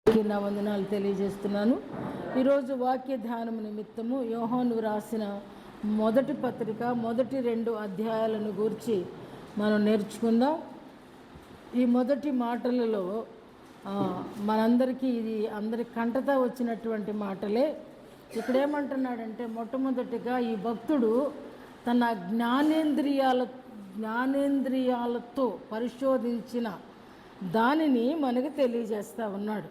నా వందనాలు తెలియజేస్తున్నాను. ఈరోజు వాక్య ధ్యానం నిమిత్తము యోహాను రాసిన మొదటి పత్రిక మొదటి 2 అధ్యాయాలను గురించి మనం నేర్చుకుందాం. ఈ మొదటి మాటలలో మనందరికీ ఇది అందరి కంటతా వచ్చినటువంటి మాటలే. ఇక్కడ ఏమంటున్నాడంటే, మొట్టమొదటిగా ఈ భక్తుడు తన జ్ఞానేంద్రియాలతో పరిశోధించిన దానిని మనకు తెలియజేస్తూ ఉన్నాడు.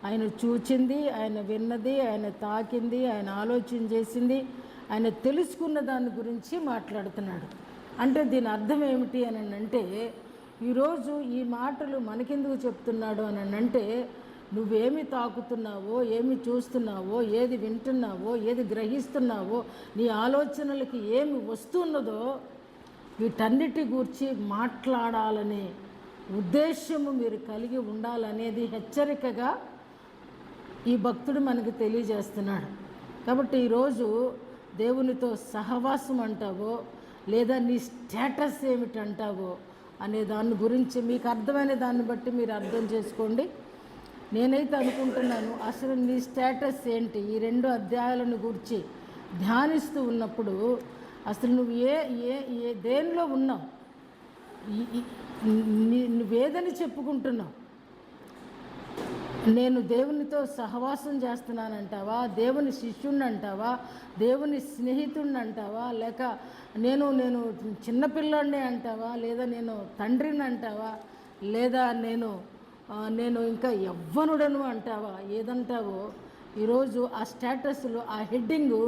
ఆయన చూచింది, ఆయన విన్నది, ఆయన తాకింది, ఆయన ఆలోచన చేసింది, ఆయన తెలుసుకున్న దాని గురించి మాట్లాడుతున్నాడు. అంటే దీని అర్థం ఏమిటి అని అంటే, ఈరోజు ఈ మాటలు మనకెందుకు చెప్తున్నాడు అని అంటే, నువ్వేమి తాకుతున్నావో, ఏమి చూస్తున్నావో, ఏది వింటున్నావో, ఏది గ్రహిస్తున్నావో, నీ ఆలోచనలకి ఏమి వస్తున్నదో వీటన్నిటి గురించి మాట్లాడాలనే ఉద్దేశము మీరు కలిగి ఉండాలనేది హెచ్చరికగా ఈ భక్తుడు మనకు తెలియజేస్తున్నాడు. కాబట్టి ఈరోజు దేవునితో సహవాసం అంటావో లేదా నీ స్టేటస్ ఏమిటంటావో అనే దాని గురించి మీకు అర్థమైన దాన్ని బట్టి మీరు అర్థం చేసుకోండి. నేనైతే అనుకుంటున్నాను, అసలు నీ స్టేటస్ ఏంటి? ఈ 2 అధ్యాయాలను గురించి ధ్యానిస్తూ ఉన్నప్పుడు అసలు నువ్వు ఏ దేనిలో ఉన్నావు? నువ్వేదని చెప్పుకుంటున్నావు? నేను దేవునితో సహవాసం చేస్తున్నానంటావా, దేవుని శిష్యుణ్ణి అంటావా, దేవుని స్నేహితుడిని అంటావా, లేక నేను చిన్నపిల్లాడిని అంటావా, లేదా నేను తండ్రిని అంటావా, లేదా నేను ఇంకా యవ్వనుడను అంటావా? ఏదంటావో ఈరోజు ఆ స్టేటస్లో ఆ హెడ్డింగు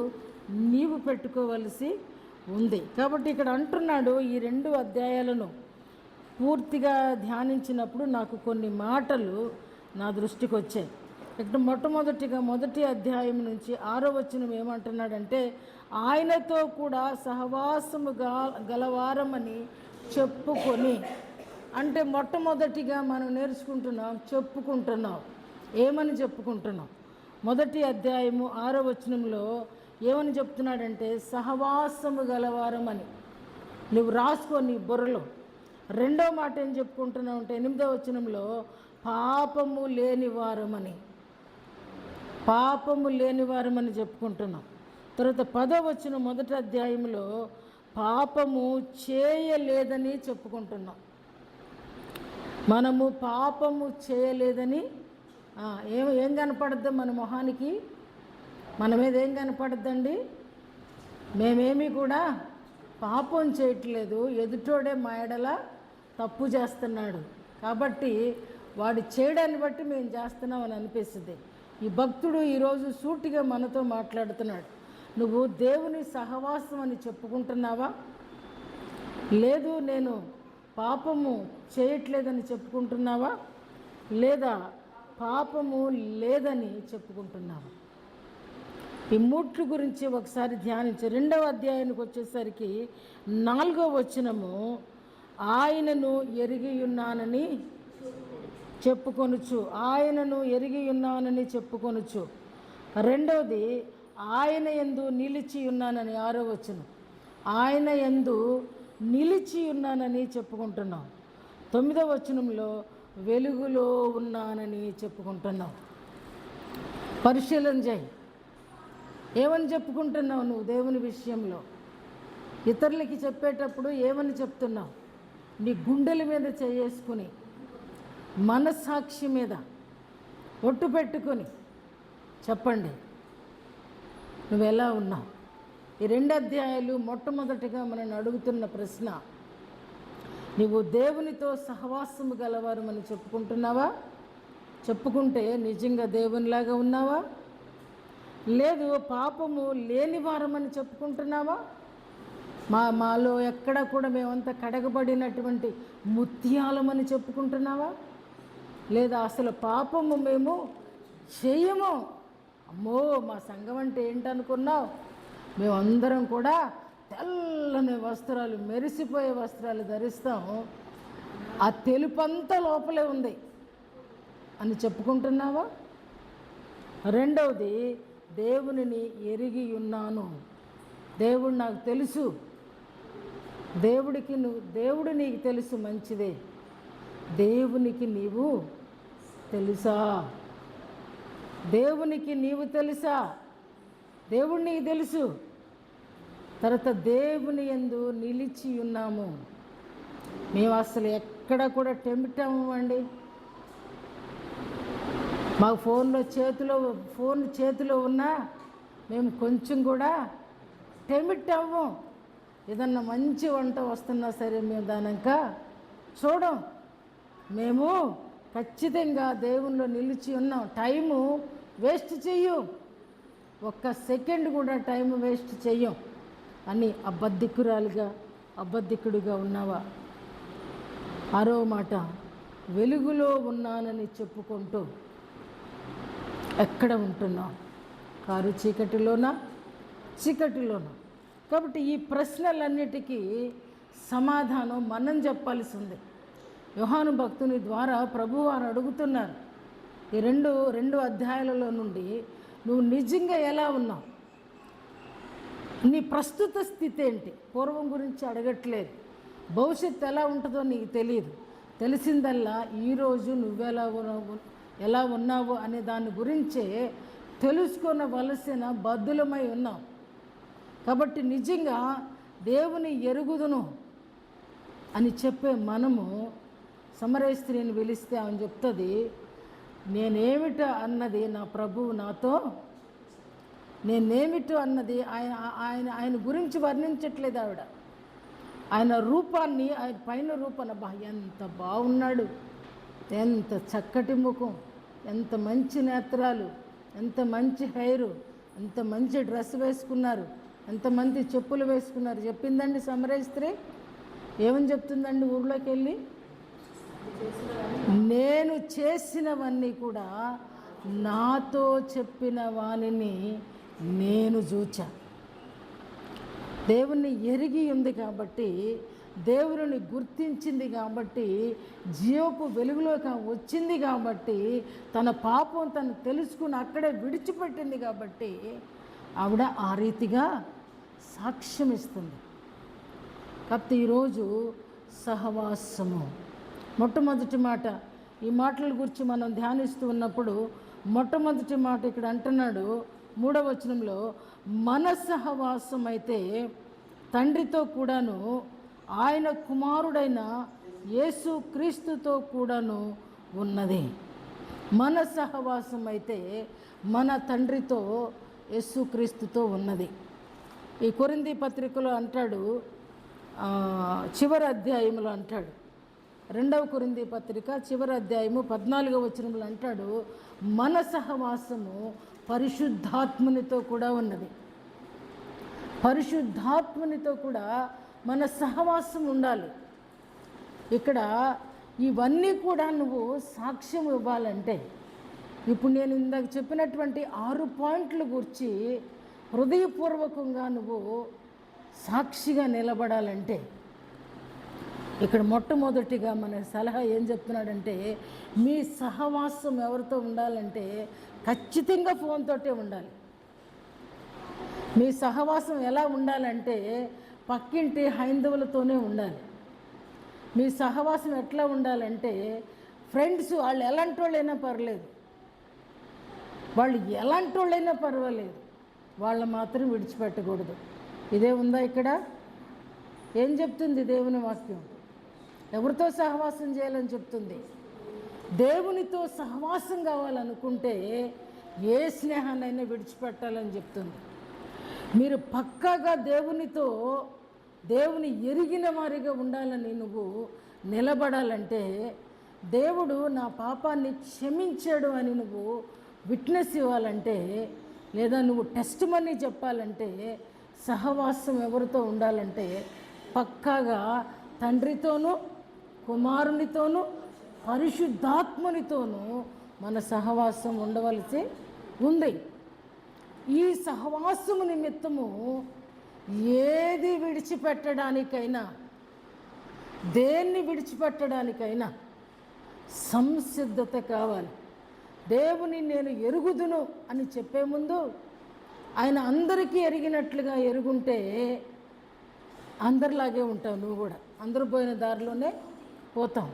నీవు పెట్టుకోవలసి ఉంది. కాబట్టి ఇక్కడ అంటున్నాడు, ఈ 2 అధ్యాయాలను పూర్తిగా ధ్యానించినప్పుడు నాకు కొన్ని మాటలు నా దృష్టికి వచ్చాయి. ఇక్కడ మొట్టమొదటిగా మొదటి అధ్యాయం నుంచి 6వ వచనం ఏమంటున్నాడంటే, ఆయనతో కూడా సహవాసము గలవారమని చెప్పుకొని. అంటే మొట్టమొదటిగా మనం చెప్పుకుంటున్నాం. ఏమని చెప్పుకుంటున్నాం? మొదటి అధ్యాయము 6వ వచనంలో ఏమని చెప్తున్నాడంటే, సహవాసము గలవారమని. నువ్వు రాసుకో నీ బుర్రలో. రెండో మాట ఏం చెప్పుకుంటున్నావు అంటే 8వ వచనంలో పాపము లేనివారమని చెప్పుకుంటున్నాం. తర్వాత 10వ వచనం మొదటి అధ్యాయంలో పాపము చేయలేదని చెప్పుకుంటున్నాం. మనము పాపము చేయలేదని ఏం కనపడద్దు మన మొహానికి? మన మీద ఏం కనపడద్దండి? మేమేమీ కూడా పాపం చేయట్లేదు, ఎదుటోడే మా ఎడల తప్పు చేస్తున్నాడు కాబట్టి వాడు చేయడాన్ని బట్టి మేము చేస్తున్నాం అని అనిపిస్తుంది. ఈ భక్తుడు ఈరోజు సూటిగా మనతో మాట్లాడుతున్నాడు. నువ్వు దేవుని సహవాసం అని చెప్పుకుంటున్నావా? లేదు నేను పాపము చేయట్లేదని చెప్పుకుంటున్నావా? లేదా పాపము లేదని చెప్పుకుంటున్నావా? ఈ మూట్లు గురించి ఒకసారి ధ్యానించి 2వ అధ్యాయానికి వచ్చేసరికి 4వ వచనము, ఆయనను ఎరిగి ఉన్నానని చెప్పుకొనుచు. రెండవది ఆయన యందు నిలిచి ఉన్నానని. 6వ వచనం, ఆయన యందు నిలిచి ఉన్నానని చెప్పుకుంటున్నాం. 9వ వచనంలో వెలుగులో ఉన్నానని చెప్పుకుంటున్నాం. పరిశీలన చేయి. ఏమని చెప్పుకుంటున్నావు నువ్వు దేవుని విషయంలో? ఇతరులకి చెప్పేటప్పుడు ఏమని చెప్తున్నావు? నీ గుండెల మీద చేసుకుని, మనస్సాక్షి మీద ఒట్టు పెట్టుకొని చెప్పండి నువ్వు ఎలా ఉన్నావు. ఈ 2 అధ్యాయాలు మొట్టమొదటిగా మనం అడుగుతున్న ప్రశ్న, నువ్వు దేవునితో సహవాసము గలవారమని చెప్పుకుంటున్నావా? చెప్పుకుంటే నిజంగా దేవునిలాగా ఉన్నావా? లేదు పాపము లేనివారమని చెప్పుకుంటున్నావా? మాలో ఎక్కడ కూడా మేమంతా కడగబడినటువంటి ముత్యాలమని చెప్పుకుంటున్నావా? లేదా అసలు పాపము మేము చేయము, అమ్మో మా సంఘం అంటే ఏంటనుకున్నావు? మేమందరం కూడా తెల్లని వస్త్రాలు, మెరిసిపోయే వస్త్రాలు ధరిస్తాము, ఆ తెలుపంతా లోపలే ఉంది అని చెప్పుకుంటున్నావా? రెండవది, దేవునిని ఎరిగి ఉన్నాను, దేవుడు నాకు తెలుసు. దేవుడు నీకు తెలుసు, మంచిదే. దేవునికి నీవు తెలుసా? దేవునికి నీవు తెలుసా? దేవుడు నీకు తెలుసు. తర్వాత దేవుని యందు నిలిచి ఉన్నాము. మేము అసలు ఎక్కడ కూడా టెంప్ట్ అవ్వమండి. మాకు ఫోన్ చేతిలో ఉన్నా మేము కొంచెం కూడా టెంప్ట్ అవ్వం. ఏదన్నా మంచి వంట వస్తున్నా సరే మేము దానిక చూడం. మేము ఖచ్చితంగా దేవునిలో నిలిచి ఉన్నాం. టైము వేస్ట్ చెయ్యం, ఒక్క సెకండ్ కూడా టైం వేస్ట్ చెయ్యం అని అబద్ధికుడిగా ఉన్నావా? ఆరో మాట, వెలుగులో ఉన్నానని చెప్పుకుంటూ ఎక్కడ ఉంటున్నావు? కారు చీకటిలోనా? కాబట్టి ఈ ప్రశ్నలన్నిటికీ సమాధానం మనం చెప్పాల్సి ఉంది. యోహాను భక్తుని ద్వారా ప్రభువారు అడుగుతున్నారు, ఈ రెండు అధ్యాయాలలో నుండి నువ్వు నిజంగా ఎలా ఉన్నావు, నీ ప్రస్తుత స్థితి ఏంటి? పూర్వం గురించి అడగట్లేదు, భవిష్యత్తు ఎలా ఉంటుందో నీకు తెలియదు. తెలిసిందల్లా ఈరోజు ఎలా ఉన్నావు అనే దాని గురించే తెలుసుకోవలసిన బద్ధులమై ఉన్నాం. కాబట్టి నిజంగా దేవుని ఎరుగుదును అని చెప్పే మనము సమరయ స్త్రీని పిలిస్తే ఆమె చెప్తుంది, నేనేమిటో అన్నది నా ప్రభువు నాతో, నేనేమిటో అన్నది ఆయన గురించి వర్ణించట్లేదు ఆవిడ. ఆయన రూపాన్ని, ఆయన పైన రూపాన్ని ఎంత బాగున్నాడు, ఎంత చక్కటి ముఖం, ఎంత మంచి నేత్రాలు, ఎంత మంచి హెయిరు, ఎంత మంచి డ్రెస్ వేసుకున్నారు, ఎంతమంది చెప్పులు వేసుకున్నారు చెప్పిందండి సమరయ స్త్రీ. ఏమని చెప్తుందండి? ఊర్లోకి వెళ్ళి నేను చేసినవన్నీ కూడా నాతో చెప్పిన వానిని నేను చూచా. దేవుణ్ణి ఎరిగి ఉంది కాబట్టి, దేవుని గుర్తించింది కాబట్టి, జీవపు వెలుగులోకి వచ్చింది కాబట్టి, తన పాపం తను తెలుసుకుని అక్కడే విడిచిపెట్టింది కాబట్టి ఆవిడ ఆ రీతిగా సాక్ష్యం ఇస్తుంది. కాబట్టి ఈరోజు సహవాసము, మొట్టమొదటి మాట, ఈ మాటల గురించి మనం ధ్యానిస్తూ ఉన్నప్పుడు మొట్టమొదటి మాట ఇక్కడ అంటున్నాడు 3వ వచనంలో, మన సహవాసం అయితే తండ్రితో కూడాను ఆయన కుమారుడైన యేసు క్రీస్తుతో కూడాను ఉన్నది. మన సహవాసం అయితే మన తండ్రితో యేసుక్రీస్తుతో ఉన్నది. ఈ కొరింథీ పత్రికలో అంటాడు, చివరి అధ్యాయంలో అంటాడు, 2వ కొరింథీ పత్రిక చివరి అధ్యాయము 14వ వచనంలో అంటాడు, మన సహవాసము పరిశుద్ధాత్మునితో కూడా ఉన్నది. పరిశుద్ధాత్మునితో కూడా మన సహవాసం ఉండాలి. ఇక్కడ ఇవన్నీ కూడా నువ్వు సాక్ష్యం ఇవ్వాలంటే, ఇప్పుడు నేను ఇందాక చెప్పినటువంటి 6 పాయింట్ల గురించి హృదయపూర్వకంగా నువ్వు సాక్షిగా నిలబడాలంటే, ఇక్కడ మొట్టమొదటిగా మన సలహా ఏం చెప్తున్నాడంటే, మీ సహవాసం ఎవరితో ఉండాలంటే ఖచ్చితంగా ఫోన్తోటే ఉండాలి. మీ సహవాసం ఎలా ఉండాలంటే పక్కింటి హైందవులతోనే ఉండాలి. మీ సహవాసం ఎట్లా ఉండాలంటే ఫ్రెండ్స్, వాళ్ళు ఎలాంటి వాళ్ళైనా పర్లేదు, పర్వాలేదు, వాళ్ళ మాత్రం విడిచిపెట్టకూడదు. ఇదే ఉందా ఇక్కడ? ఏం చెప్తుంది దేవుని వాక్యం? ఎవరితో సహవాసం చేయాలని చెప్తుంది? దేవునితో సహవాసం కావాలనుకుంటే ఏ స్నేహాన్నైనా విడిచిపెట్టాలని చెప్తుంది. మీరు పక్కాగా దేవుని ఎరిగిన వారిగా ఉండాలని నువ్వు నిలబడాలంటే, దేవుడు నా పాపాన్ని క్షమించాడు అని నువ్వు విట్నెస్ ఇవ్వాలంటే, లేదా నువ్వు టెస్ట్ మనీ చెప్పాలంటే, సహవాసం ఎవరితో ఉండాలంటే పక్కాగా తండ్రితోనూ కుమారునితోనూ పరిశుద్ధాత్మనితోనూ మన సహవాసం ఉండవలసి ఉంది. ఈ సహవాసము నిమిత్తము ఏది విడిచిపెట్టడానికైనా, దేన్ని విడిచిపెట్టడానికైనా సంసిద్ధత కావాలి. దేవుని నేను ఎరుగుదును అని చెప్పే ముందు ఆయన అందరికీ ఎరిగినట్లుగా ఎరుగుంటే అందరిలాగే ఉంటావు నువ్వు కూడా, అందరూ పోయిన దారిలోనే పోతాం.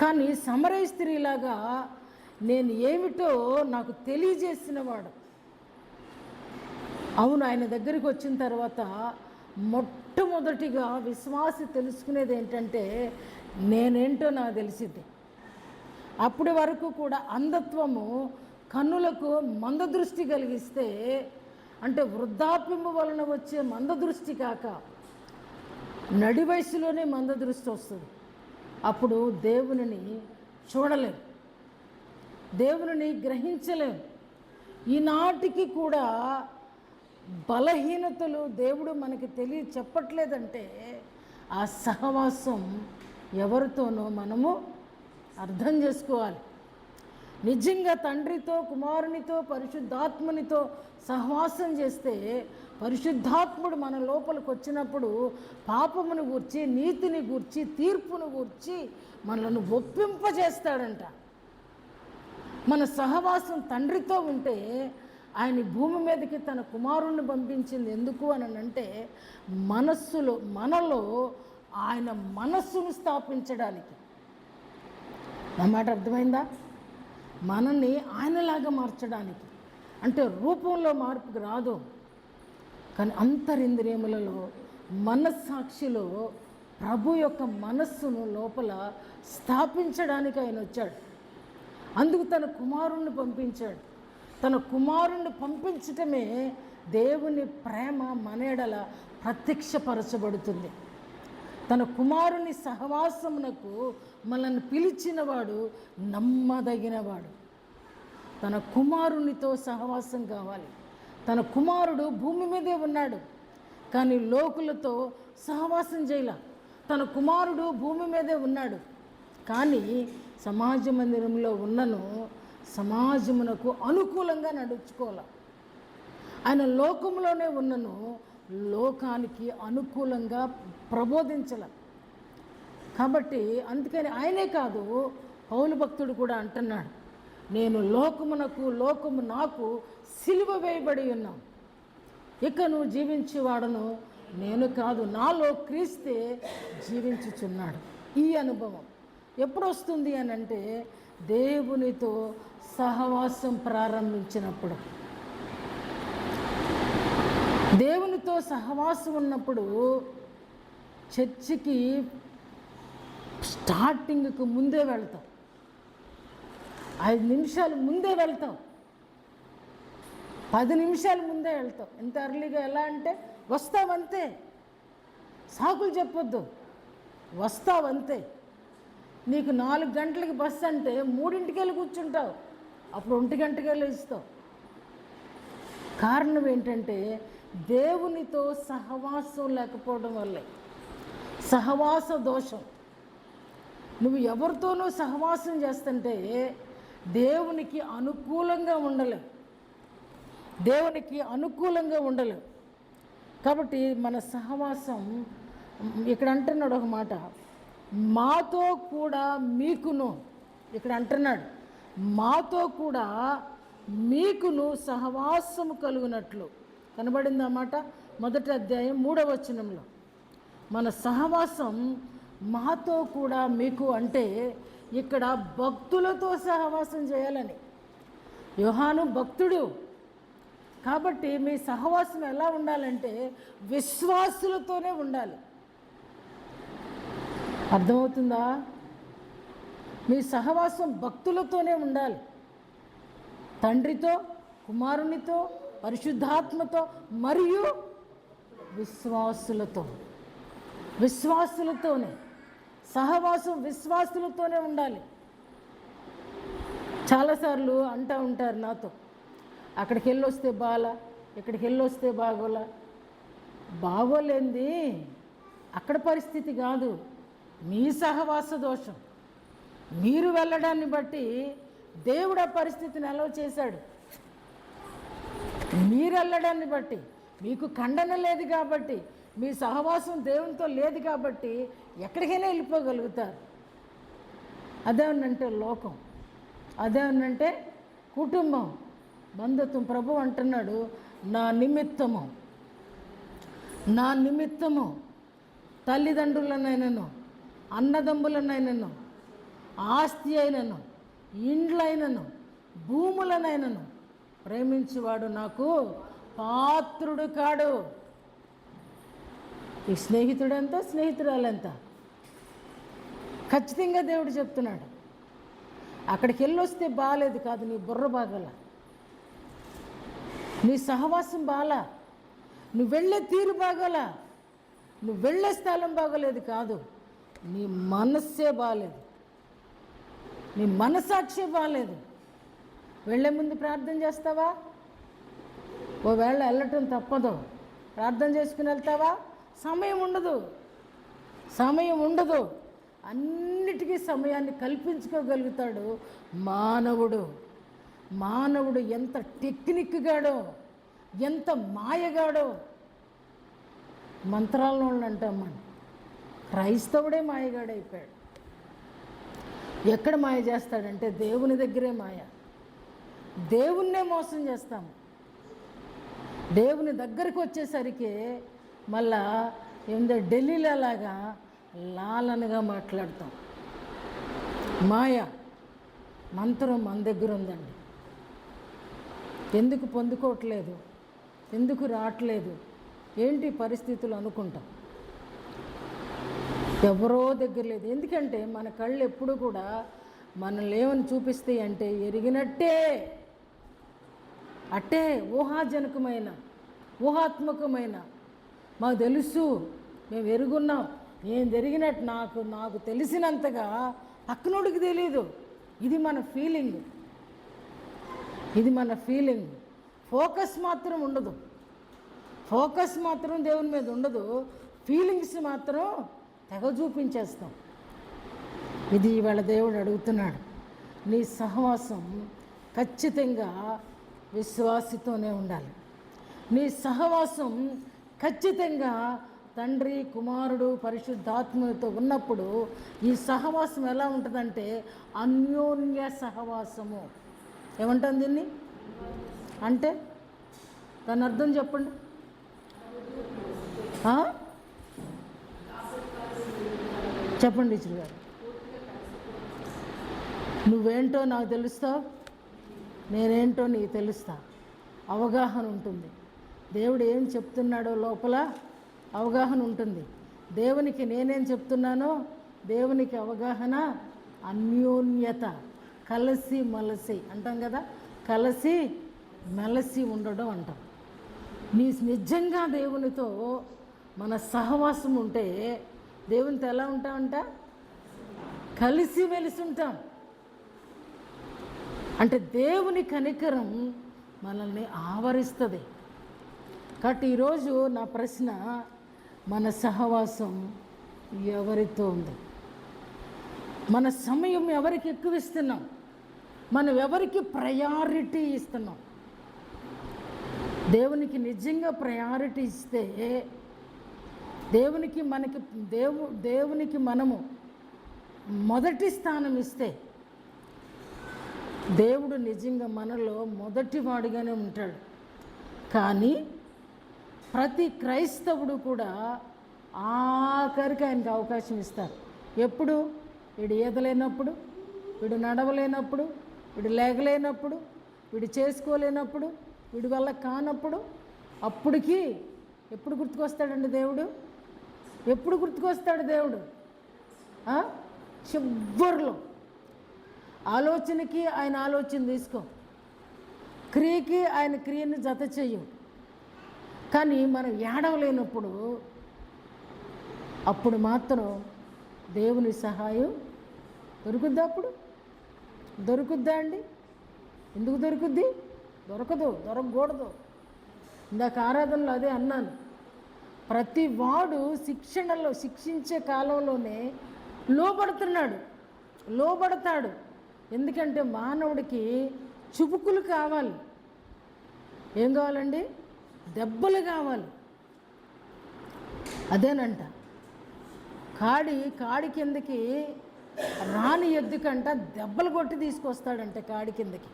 కానీ సమరయ స్త్రీలాగా నేను ఏమిటో నాకు తెలియజేసినవాడు. అవును, ఆయన దగ్గరికి వచ్చిన తర్వాత మొట్టమొదటిగా విశ్వాసి తెలుసుకునేది ఏంటంటే నేనేంటో నాకు తెలిసింది. అప్పటి వరకు కూడా అంధత్వము కన్నులకు మందదృష్టి కలిగిస్తే, అంటే వృద్ధాప్యము వలన వచ్చే మందదృష్టి కాక నడి వయసులోనే మందదృష్టి వస్తుంది. అప్పుడు దేవునిని చూడలేం, దేవునిని గ్రహించలేం. ఈనాటికి కూడా బలహీనతలు దేవుడు మనకి చెప్పట్లేదంటే ఆ సహవాసం ఎవరితోనో మనము అర్థం చేసుకోవాలి. నిజంగా తండ్రితో, కుమారునితో, పరిశుద్ధాత్మునితో సహవాసం చేస్తే పరిశుద్ధాత్ముడు మన లోపలికి వచ్చినప్పుడు పాపమును గూర్చి, నీతిని గూర్చి, తీర్పును గూర్చి మనల్ని ఒప్పింపజేస్తాడంట. మన సహవాసం తండ్రితో ఉంటే ఆయన భూమి మీదకి తన కుమారుణ్ణి పంపించింది ఎందుకు అని అంటే మనలో ఆయన మనస్సును స్థాపించడానికి. నా మాట అర్థమైందా? మనల్ని ఆయనలాగా మార్చడానికి. అంటే రూపంలో మార్పుకు రాదు, కానీ అంతరింద్రియములలో మనస్సాక్షిలో ప్రభు యొక్క మనస్సును లోపల స్థాపించడానికి ఆయన వచ్చాడు. అందుకు తన కుమారుణ్ణి పంపించాడు. తన కుమారుణ్ణి పంపించటమే దేవుని ప్రేమ మన ఎడల ప్రత్యక్షపరచబడుతుంది. తన కుమారుని సహవాసమునకు మనల్ని పిలిచినవాడు నమ్మదగినవాడు. తన కుమారునితో సహవాసం కావాలి. తన కుమారుడు భూమి మీదే ఉన్నాడు, కానీ లోకులతో సహవాసం చేయాల. తన కుమారుడు భూమి మీదే ఉన్నాడు, కానీ సమాజ మందిరంలో ఉన్నను సమాజమునకు అనుకూలంగా నడుచుకోవాలి. ఆయన లోకంలోనే ఉన్నను లోకానికి అనుకూలంగా ప్రబోధించాల. కాబట్టి అందుకని ఆయనే కాదు, పౌలు భక్తుడు కూడా అంటున్నాడు, నేను లోకము నాకు సిలువ వేయబడి ఉన్నాం, ఇక నువ్వు జీవించేవాడను నేను కాదు, నాలో క్రీస్తే జీవించుచున్నాడు. ఈ అనుభవం ఎప్పుడు వస్తుంది అని అంటే దేవునితో సహవాసం ప్రారంభించినప్పుడు. దేవునితో సహవాసం ఉన్నప్పుడు చర్చికి స్టార్టింగ్కు ముందే వెళ్తాం, 5 నిమిషాలు ముందే వెళ్తాం, 10 నిమిషాలు ముందే వెళ్తాం. ఎంత అర్లీగా ఎలా అంటే వస్తావంతే, సాకులు చెప్పొద్దు, వస్తావంతే. నీకు 4 గంటలకి బస్సు అంటే 3ంటికి వెళ్ళి కూర్చుంటావు, అప్పుడు 1 గంటకి వెళ్ళి ఇస్తావు. కారణం ఏంటంటే దేవునితో సహవాసం లేకపోవడం వల్లే. సహవాస దోషం. నువ్వు ఎవరితోనూ సహవాసం చేస్తుంటే దేవునికి అనుకూలంగా ఉండలేవు, దేవునికి అనుకూలంగా ఉండలేవు. కాబట్టి మన సహవాసం, ఇక్కడ అంటున్నాడు ఒక మాట, మాతో కూడా మీకును, ఇక్కడ అంటున్నాడు మాతో కూడా మీకును సహవాసము కలుగునట్లు. కనబడింది ఆ మాట 1వ అధ్యాయం 3వ వచనంలో. మన సహవాసం మాతో కూడా మీకు అంటే ఇక్కడ భక్తులతో సహవాసం చేయాలని. యోహాను భక్తుడు కాబట్టి మీ సహవాసం ఎలా ఉండాలంటే విశ్వాసులతోనే ఉండాలి. అర్థమవుతుందా? మీ సహవాసం భక్తులతోనే ఉండాలి. తండ్రితో, కుమారునితో, పరిశుద్ధాత్మతో మరియు విశ్వాసులతోనే సహవాసం, విశ్వాసులతోనే ఉండాలి. చాలాసార్లు అంటూ ఉంటారు నాతో, అక్కడికి వెళ్ళొస్తే బాలా, ఇక్కడికి వెళ్ళొస్తే బాగోలా. బాగోలేంది అక్కడ పరిస్థితి కాదు, మీ సహవాస దోషం. మీరు వెళ్ళడాన్ని బట్టి దేవుడు ఆ పరిస్థితిని అలౌ చేశాడు. మీరు వెళ్ళడాన్ని బట్టి మీకు ఖండన లేదు కాబట్టి, మీ సహవాసం దేవునితో లేదు కాబట్టి ఎక్కడికైనా వెళ్ళిపోగలుగుతారు. అదేమనంటే లోకం, అదేమనంటే కుటుంబం, బంధుత్వం. ప్రభు అంటున్నాడు, నా నిమిత్తము తల్లిదండ్రులనైనను, అన్నదమ్ములనైనను, ఆస్తి అయినను, ఇండ్లైనను భూములనైనను ప్రేమించువాడు నాకు పాత్రుడు కాడు. ఈ స్నేహితుడెంత, స్నేహితురాలెంత? ఖచ్చితంగా దేవుడు చెప్తున్నాడు. అక్కడికి వెళ్ళొస్తే బాగాలేదు కాదు, నీ బుర్ర బాగల, నీ సహవాసం బాలా, నువ్వు వెళ్ళే తీరు బాగోలా, నువ్వు వెళ్ళే స్థలం బాగోలేదు కాదు, నీ మనస్సే బాగాలేదు, నీ మనసాక్షే బాగాలేదు. వెళ్ళే ముందు ప్రార్థన చేస్తావా? ఓవేళ వెళ్ళటం తప్పదు, ప్రార్థన చేసుకుని వెళ్తావా? సమయం ఉండదు. అన్నిటికీ సమయాన్ని కల్పించుకోగలుగుతాడు మానవుడు. ఎంత టెక్నిక్గాడో, ఎంత మాయగాడో. మంత్రాలను అంటాం మనం, క్రైస్తవుడే మాయగాడైపోయాడు. ఎక్కడ మాయ చేస్తాడంటే దేవుని దగ్గరే మాయ. దేవుణ్ణే మోసం చేస్తాము. దేవుని దగ్గరికి వచ్చేసరికి మళ్ళా ఏందో ఢిల్లీలో లాగా లాలనగా మాట్లాడతాం. మాయ మంత్రం మన దగ్గర ఉందండి. ఎందుకు పొందుకోవట్లేదు, ఎందుకు రావట్లేదు, ఏంటి పరిస్థితులు అనుకుంటాం. ఎవరో దగ్గర లేదు. ఎందుకంటే మన కళ్ళు ఎప్పుడు కూడా మనల్ని ఏమని చూపిస్తాయి అంటే ఎరిగినట్టే, అట్టే ఊహాత్మకమైన మాకు తెలుసు, మేము ఎరుగున్నాం, నేను జరిగినట్టు నాకు తెలిసినంతగా పక్కనోడికి తెలీదు. ఇది మన ఫీలింగ్. ఫోకస్ మాత్రం ఉండదు, దేవుని మీద ఉండదు. ఫీలింగ్స్ మాత్రం తెగ చూపించేస్తాం. ఇది ఇవాళ దేవుడు అడుగుతున్నాడు. నీ సహవాసం ఖచ్చితంగా విశ్వాసితోనే ఉండాలి. నీ సహవాసం ఖచ్చితంగా తండ్రి, కుమారుడు, పరిశుద్ధాత్మతో ఉన్నప్పుడు ఈ సహవాసం ఎలా ఉంటుందంటే అన్యోన్య సహవాసము. ఏమంటాం దీన్ని? అంటే దాని అర్థం చెప్పండి. చెప్పండి ఇచ్చిన గారు. నువ్వేంటో నాకు తెలుస్తావు, నేనేంటో నీకు తెలుస్తా. అవగాహన ఉంటుంది. దేవుడు ఏం చెప్తున్నాడో లోపల అవగాహన ఉంటుంది. దేవునికి నేనేం చెప్తున్నానో దేవునికి అవగాహన. అన్యోన్యత, కలిసి మలసి అంటాం కదా, కలిసి మెలసి ఉండడం అంటాం. నిజంగా దేవునితో మన సహవాసం ఉంటే దేవునితో ఎలా ఉంటామంట? కలిసి మెలిసి ఉంటాం. అంటే దేవుని కనికరం మనల్ని ఆవరిస్తుంది. కాబట్టి ఈరోజు నా ప్రశ్న, మన సహవాసం ఎవరితో ఉంది? మన సమయం ఎవరికి ఎక్కువ ఇస్తున్నాం? మనం ఎవరికి ప్రయారిటీ ఇస్తున్నాం? దేవునికి నిజంగా ప్రయారిటీ ఇస్తే, దేవునికి మనము మొదటి స్థానం ఇస్తే దేవుడు నిజంగా మనలో మొదటివాడిగానే ఉంటాడు. కానీ ప్రతి క్రైస్తవుడు కూడా ఆఖరికి ఆయనకు అవకాశం ఇస్తారు. ఎప్పుడు? వీడు ఈదలేనప్పుడు, వీడు నడవలేనప్పుడు, వీడు లేగలేనప్పుడు, వీడు చేసుకోలేనప్పుడు, వీడి వల్ల కానప్పుడు, అప్పటికి ఎప్పుడు గుర్తుకొస్తాడండి దేవుడు? ఎప్పుడు గుర్తుకొస్తాడు దేవుడు? చివరిలో. ఆలోచనకి ఆయన ఆలోచన తీసుకో, క్రియకి ఆయన క్రియని జత చెయ్యం. కానీ మనం ఏడవలేనప్పుడు అప్పుడు మాత్రం దేవుని సహాయం దొరుకుద్దా? అప్పుడు దొరుకుద్దా అండి? ఎందుకు దొరుకుద్ది? దొరకకూడదు. ఇందాక ఆరాధనలో అదే అన్నాను. ప్రతి వాడు శిక్షించే కాలంలోనే లోబడతాడు. ఎందుకంటే మానవుడికి చుబుకులు కావాలి. ఏం కావాలండి? దెబ్బలు కావాలి. అదేనంట, కాడి కిందకి రాని ఎద్దుకంట దెబ్బలు కొట్టి తీసుకొస్తాడంటే కాడి కిందకి.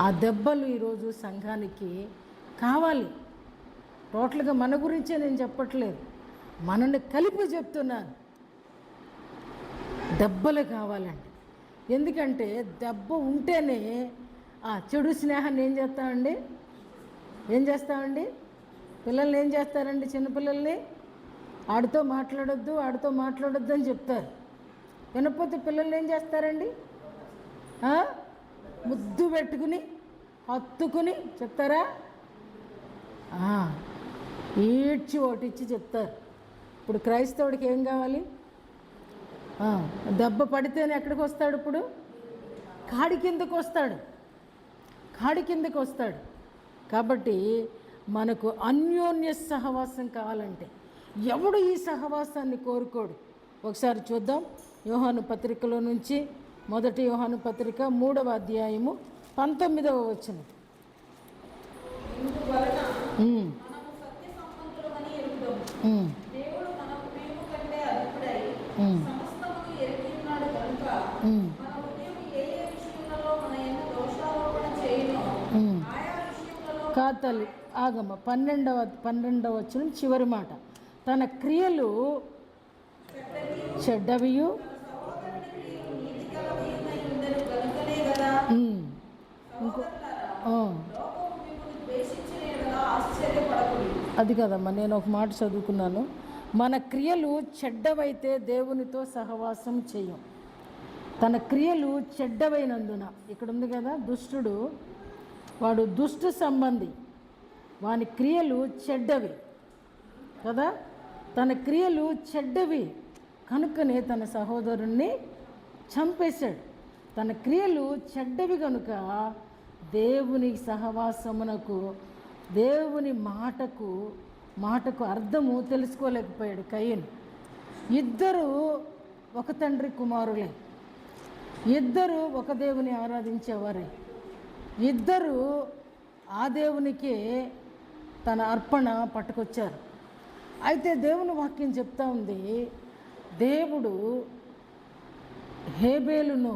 ఆ దెబ్బలు ఈరోజు సంఘానికి కావాలి. టోటల్గా మన గురించే నేను చెప్పట్లేదు, మనల్ని కలిపి చెప్తున్నాను. దెబ్బలు కావాలండి. ఎందుకంటే దెబ్బ ఉంటేనే చెడు స్నేహాన్ని ఏం చేస్తామండి పిల్లల్ని ఏం చేస్తారండి? చిన్నపిల్లల్ని ఆడితో మాట్లాడొద్దు అని చెప్తారు. వినకపోతే పిల్లల్ని ఏం చేస్తారండి? ముద్దు పెట్టుకుని హత్తుకుని చెప్తారా? ఈడ్చి ఓటిచ్చి చెప్తారు. ఇప్పుడు క్రైస్తవుడికి ఏం కావాలి? దెబ్బ పడితేనే ఎక్కడికి వస్తాడు? ఇప్పుడు కాడి కిందకు వస్తాడు. కాబట్టి మనకు అన్యోన్య సహవాసం కావాలంటే ఎవడు ఈ సహవాసాన్ని కోరుకోడు? ఒకసారి చూద్దాం. యోహాను పత్రికలో నుంచి, మొదటి యోహాను పత్రిక 3వ అధ్యాయము 19వ వచనం. కాతలి ఆగమ 12వ వచనం చివరి మాట. తన క్రియలు చెడ్డవియు అది కదమ్మా, నేను ఒక మాట చదువుకున్నాను. మన క్రియలు చెడ్డవైతే దేవునితో సహవాసం చేయం. తన క్రియలు చెడ్డవైనందున, ఇక్కడ ఉంది కదా, దుష్టుడు వాడు దుష్ట సంబంధి, వాని క్రియలు చెడ్డవి కదా. తన క్రియలు చెడ్డవి కనుకనే తన సహోదరుణ్ణి చంపేశాడు. తన క్రియలు చెడ్డవి కనుక దేవుని సహవాసమునకు, దేవుని మాటకు అర్థము తెలుసుకోలేకపోయాడు కయీను. ఇద్దరు ఒక తండ్రి కుమారులే, ఇద్దరు ఒక దేవుని ఆరాధించేవారే, ఇద్దరు ఆ దేవునికే తన అర్పణ పట్టుకొచ్చారు. అయితే దేవుని వాక్యం చెప్తా ఉంది, దేవుడు హేబేలును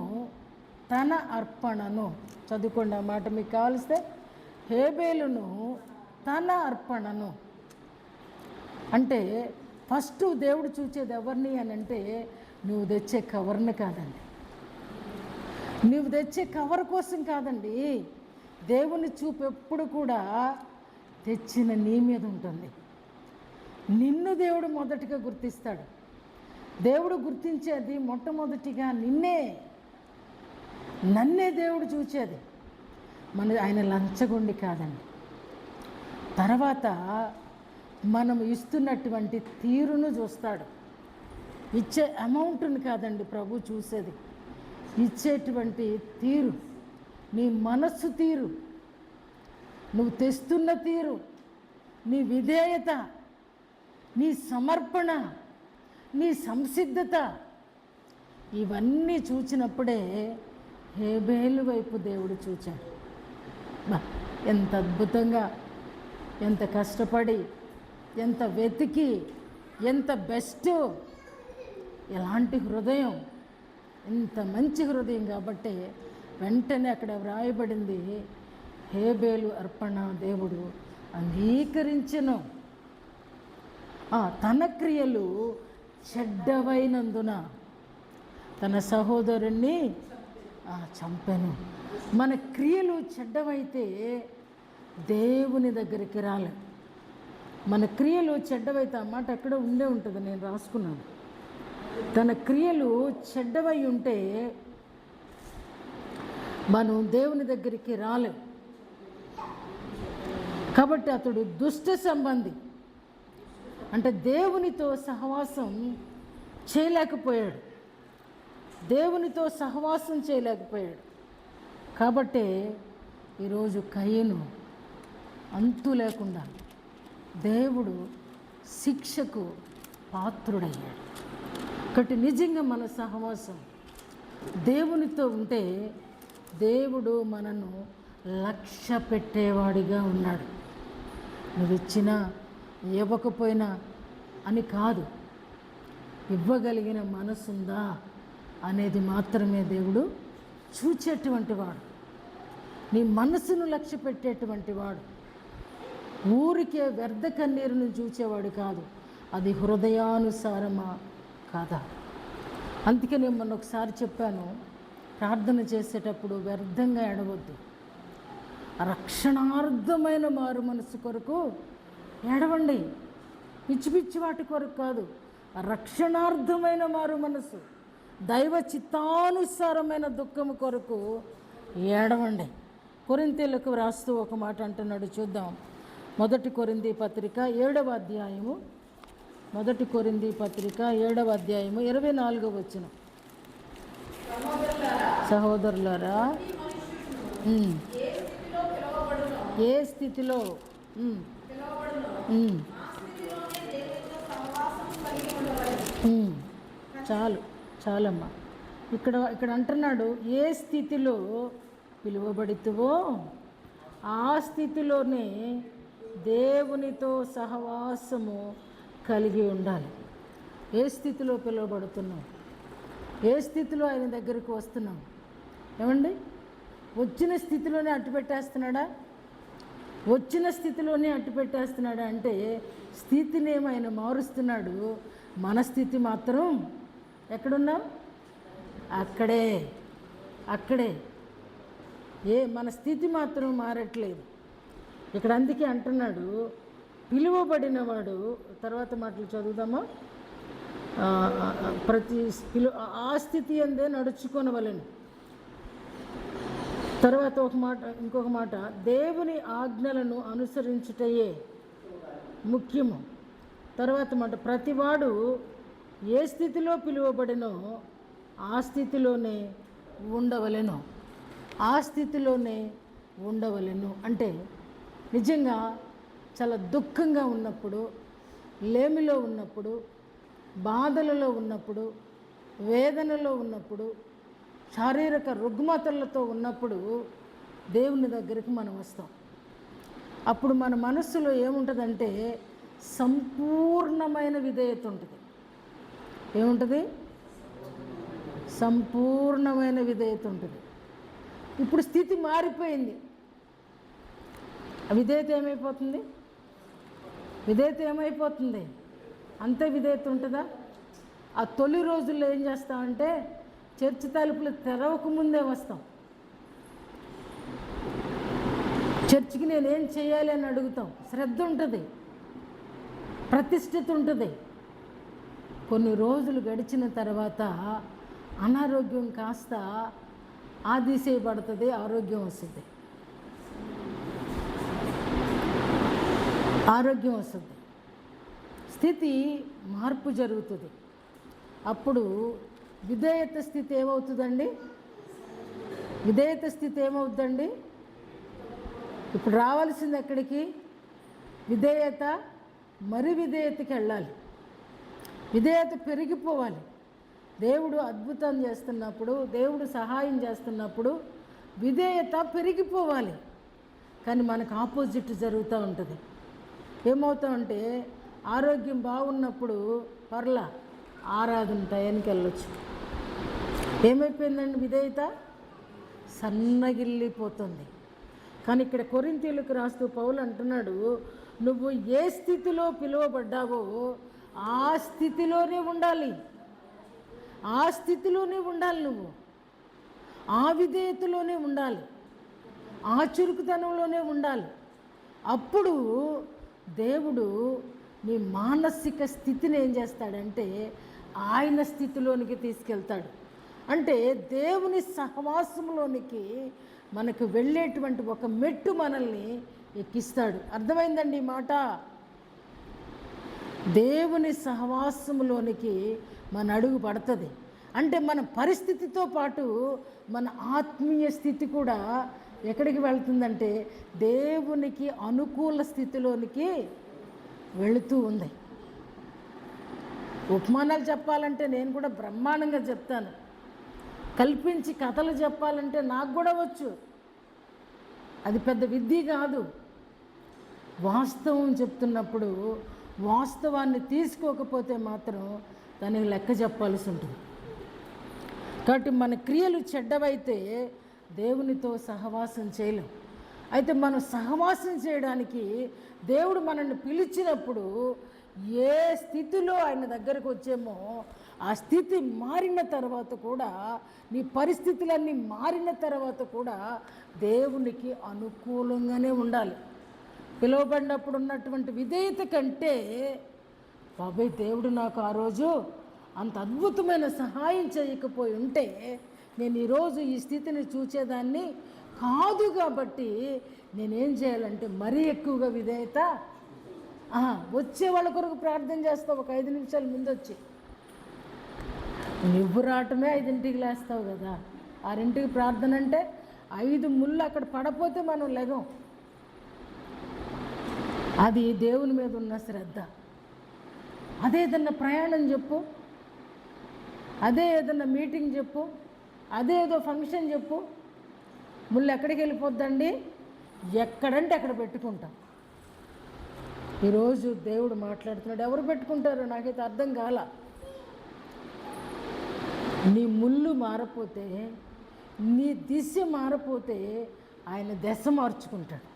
తన అర్పణను, చదువుకోండి ఆ మాట మీకు కావలిస్తే, హేబేలును తన అర్పణను అంటే ఫస్ట్ దేవుడు చూసేది ఎవరిని అని అంటే, నువ్వు తెచ్చే కవర్ని కాదండి, నువ్వు తెచ్చే కవర్ కోసం కాదండి. దేవుని చూపు ఎప్పుడు కూడా తెచ్చిన నీ మీద ఉంటుంది. నిన్ను దేవుడు మొదటిగా గుర్తిస్తాడు. దేవుడు గుర్తించేది మొట్టమొదటిగా నన్నే దేవుడు చూచేది. ఆయన లంచగొండి కాదండి. తర్వాత మనం ఇస్తున్నటువంటి తీరును చూస్తాడు. ఇచ్చే అమౌంట్ని కాదండి ప్రభు చూసేది, ఇచ్చేటువంటి తీరు, నీ మనస్సు తీరు, నువ్వు తెస్తున్న తీరు, నీ విధేయత, నీ సమర్పణ, నీ సంసిద్ధత, ఇవన్నీ చూచినప్పుడే హేబేలు వైపు దేవుడు చూచాడు. ఎంత అద్భుతంగా, ఎంత కష్టపడి, ఎంత వెతికి, ఎంత బెస్ట్, ఎలాంటి హృదయం, ఇంత మంచి హృదయం. కాబట్టి వెంటనే అక్కడ వ్రాయబడింది, హేబేలు అర్పణ దేవుడు అంగీకరించెను. తన క్రియలు చెడ్డవైనందున తన సహోదరుణ్ణి చంపెను. మన క్రియలు చెడ్డవైతే దేవుని దగ్గరికి రాలే. మన క్రియలు చెడ్డవైతే, ఆ మాట ఎక్కడ ఉండే ఉంటుంది, నేను రాసుకున్నాను. తన క్రియలు చెడ్డవై ఉంటే మనం దేవుని దగ్గరికి రాలేం. కాబట్టి అతడు దుష్ట సంబంధి, అంటే దేవునితో సహవాసం చేయలేకపోయాడు, దేవునితో సహవాసం చేయలేకపోయాడు. కాబట్టే ఈరోజు కయీను అంతు లేకుండా దేవుడు శిక్షకు పాత్రుడయ్యాడు. కాబట్టి నిజంగా మన సహవాసం దేవునితో ఉంటే దేవుడు మనను లక్ష్య పెట్టేవాడిగా ఉన్నాడు. నువ్వు ఇచ్చినా ఇవ్వకపోయినా అని కాదు, ఇవ్వగలిగిన మనసుందా అనేది మాత్రమే దేవుడు చూచేటువంటి వాడు. నీ మనసును లక్ష్య పెట్టేటువంటి వాడు, ఊరికే వ్యర్థ కన్నీరును చూచేవాడు కాదు. అది హృదయానుసారమా కాదా. అందుకే నేను మొన్న ఒకసారి చెప్పాను, ప్రార్థన చేసేటప్పుడు వ్యర్థంగా ఏడవద్దు. రక్షణార్థమైన మారు మనసు కొరకు ఏడవండి, పిచ్చి పిచ్చి వాటి కొరకు కాదు. రక్షణార్థమైన మారు మనసు, దైవ చిత్తానుసారమైన దుఃఖము కొరకు ఏడవండి. కొరింథీయులకు రాస్తూ ఒక మాట అంటున్నాడు, చూద్దాం. 1 కొరింథీ పత్రిక 7వ అధ్యాయము, 1 కొరింథీ పత్రిక 7వ అధ్యాయము 24వ వచనం. సహోదరులారా, ఏ స్థితిలో చాలమ్మా. ఇక్కడ అంటున్నాడు, ఏ స్థితిలో పిలువబడితువో ఆ స్థితిలోనే దేవునితో సహవాసము కలిగి ఉండాలి. ఏ స్థితిలో పిలువబడుతున్నాం, ఏ స్థితిలో ఆయన దగ్గరికి వస్తున్నాం? ఏమండి, వచ్చిన స్థితిలోనే అట్టుపెట్టేస్తున్నాడా? వచ్చిన స్థితిలోనే అట్టుపెట్టేస్తున్నాడా అంటే స్థితినేమో ఆయన మారుస్తున్నాడు, మన స్థితి మాత్రం ఎక్కడున్నాం? అక్కడే. మన స్థితి మాత్రం మారట్లేదు ఇక్కడ. అందుకే అంటున్నాడు, పిలువబడినవాడు, తర్వాత మాటలు చదువుదామా, ఆ స్థితి అందే నడుచుకొనవలెను. తర్వాత ఇంకొక మాట, దేవుని ఆజ్ఞలను అనుసరించుటయే ముఖ్యము. తర్వాత మాట, ప్రతివాడు ఏ స్థితిలో పిలువబడినో ఆ స్థితిలోనే ఉండవలెను. అంటే నిజంగా చాలా దుఃఖంగా ఉన్నప్పుడు, లేమిలో ఉన్నప్పుడు, బాధలలో ఉన్నప్పుడు, వేదనలో ఉన్నప్పుడు, శారీరక రుగ్మతలతో ఉన్నప్పుడు దేవుని దగ్గరికి మనం వస్తాం. అప్పుడు మన మనస్సులో ఏముంటుందంటే సంపూర్ణమైన విధేయత ఉంటుంది. ఏముంటుంది? సంపూర్ణమైన విధేయత ఉంటుంది. ఇప్పుడు స్థితి మారిపోయింది. విధేయత ఏమైపోతుంది? అంతే విధేయత ఉంటుందా? ఆ తొలి రోజుల్లో ఏం చేస్తామంటే చర్చి తలుపులు తెరవకముందే వస్తాం. చర్చికి నేనేం చేయాలి అని అడుగుతాం. శ్రద్ధ ఉంటుంది, ప్రతిష్ఠిత ఉంటుంది. కొన్ని రోజులు గడిచిన తర్వాత అనారోగ్యం కాస్త ఆదిసేయబడుతుంది, ఆరోగ్యం వస్తుంది. స్థితి మార్పు జరుగుతుంది. అప్పుడు విధేయత స్థితి ఏమవుతుందండి? ఇప్పుడు రావాల్సింది ఎక్కడికి? విధేయత, మరి విధేయతకి వెళ్ళాలి. విధేయత పెరిగిపోవాలి. దేవుడు అద్భుతం చేస్తున్నప్పుడు, దేవుడు సహాయం చేస్తున్నప్పుడు విధేయత పెరిగిపోవాలి. కానీ మనకు ఆపోజిట్ జరుగుతూ ఉంటుంది. ఏమవుతామంటే ఆరోగ్యం బాగున్నప్పుడు పర్లా ఆరాధన టయానికి వెళ్ళొచ్చు. ఏమైపోయిందండి? విధేయత సన్నగిల్లిపోతుంది. కానీ ఇక్కడ కొరింథీయులకు రాస్తూ పౌలు అంటున్నాడు, నువ్వు ఏ స్థితిలో పిలువబడ్డావో ఆ స్థితిలోనే ఉండాలి. నువ్వు ఆ విధేయతలోనే ఉండాలి, ఆ చురుకుతనంలోనే ఉండాలి. అప్పుడు దేవుడు నీ మానసిక స్థితిని ఏం చేస్తాడంటే ఆయన స్థితిలోనికి తీసుకెళ్తాడు. అంటే దేవుని సహవాసంలోనికి మనకు వెళ్ళేటువంటి ఒక మెట్టు మనల్ని ఎక్కిస్తాడు. అర్థమైందండి ఈ మాట? దేవుని సహవాసంలోనికి మన అడుగు పడుతుంది. అంటే మన పరిస్థితితో పాటు మన ఆత్మీయ స్థితి కూడా ఎక్కడికి వెళ్తుందంటే దేవునికి అనుకూల స్థితిలోనికి వెళుతూ ఉంది. ఉపమానాలు చెప్పాలంటే నేను కూడా బ్రహ్మాండంగా చెప్తాను. కల్పించి కథలు చెప్పాలంటే నాకు కూడా వచ్చు. అది పెద్ద విద్య కాదు. వాస్తవం చెప్తున్నప్పుడు వాస్తవాన్ని తీసుకోకపోతే మాత్రం దానికి లెక్క చెప్పాల్సి ఉంటుంది. కాబట్టి మన క్రియలు చెడ్డవైతే దేవునితో సహవాసం చేయలేం. అయితే మనం సహవాసం చేయడానికి దేవుడు మనల్ని పిలిచినప్పుడు ఏ స్థితిలో ఆయన దగ్గరకు వచ్చేమో ఆ స్థితి మారిన తర్వాత కూడా, నీ పరిస్థితులన్నీ మారిన తర్వాత కూడా దేవునికి అనుకూలంగానే ఉండాలి. పిలువబడినప్పుడు ఉన్నటువంటి విధేయత కంటే, బాబాయ్ దేవుడు నాకు ఆ రోజు అంత అద్భుతమైన సహాయం చేయకపోయి ఉంటే నేను ఈరోజు ఈ స్థితిని చూచేదాన్ని కాదు. కాబట్టి నేనేం చేయాలంటే మరీ ఎక్కువగా విధేయత వచ్చే వాళ్ళ కొరకు ప్రార్థన చేస్తావు. ఒక 5 నిమిషాల ముందు వచ్చి నువ్వు రావటమే 5ంటికి లేస్తావు కదా. 6ంటికి ప్రార్థన అంటే 5 ముళ్ళు అక్కడ పడపోతే మనం లెగం. అది దేవుని మీద ఉన్న శ్రద్ధ. అదే ఏదన్నా ప్రయాణం చెప్పు, అదే ఏదన్నా మీటింగ్ చెప్పు, అదే ఏదో ఫంక్షన్ చెప్పు, ముళ్ళు ఎక్కడికి వెళ్ళిపోద్దండి? ఎక్కడంటే అక్కడ పెట్టుకుంటాం. ఈరోజు దేవుడు మాట్లాడుతున్నాడు. ఎవరు పెట్టుకుంటారో నాకైతే అర్థం కాల. నీ ముళ్ళు మారపోతే, నీ దిశ మారపోతే ఆయన దశ మార్చుకుంటాడు.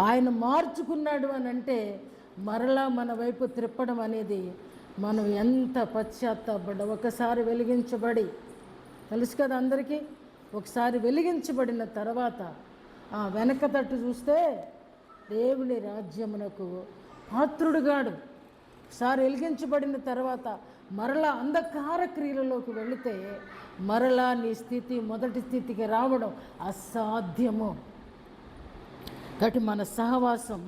ఆయన మార్చుకున్నాడు అని అంటే మరలా మన వైపు త్రిప్పడం అనేది, మనం ఎంత పశ్చాత్తాపడ్డా ఒకసారి వెలిగించబడి, తెలుసు కదా అందరికీ, ఒకసారి వెలిగించబడిన తర్వాత వెనక తట్టు చూస్తే దేవుని రాజ్యమునకు పాత్రుడుగాడు. ఒకసారి వెలిగించబడిన తర్వాత మరలా అంధకార క్రియలలోకి వెళితే మరలా నీ స్థితి మొదటి స్థితికి రావడం అసాధ్యము. కాబట్టి మన సహవాసం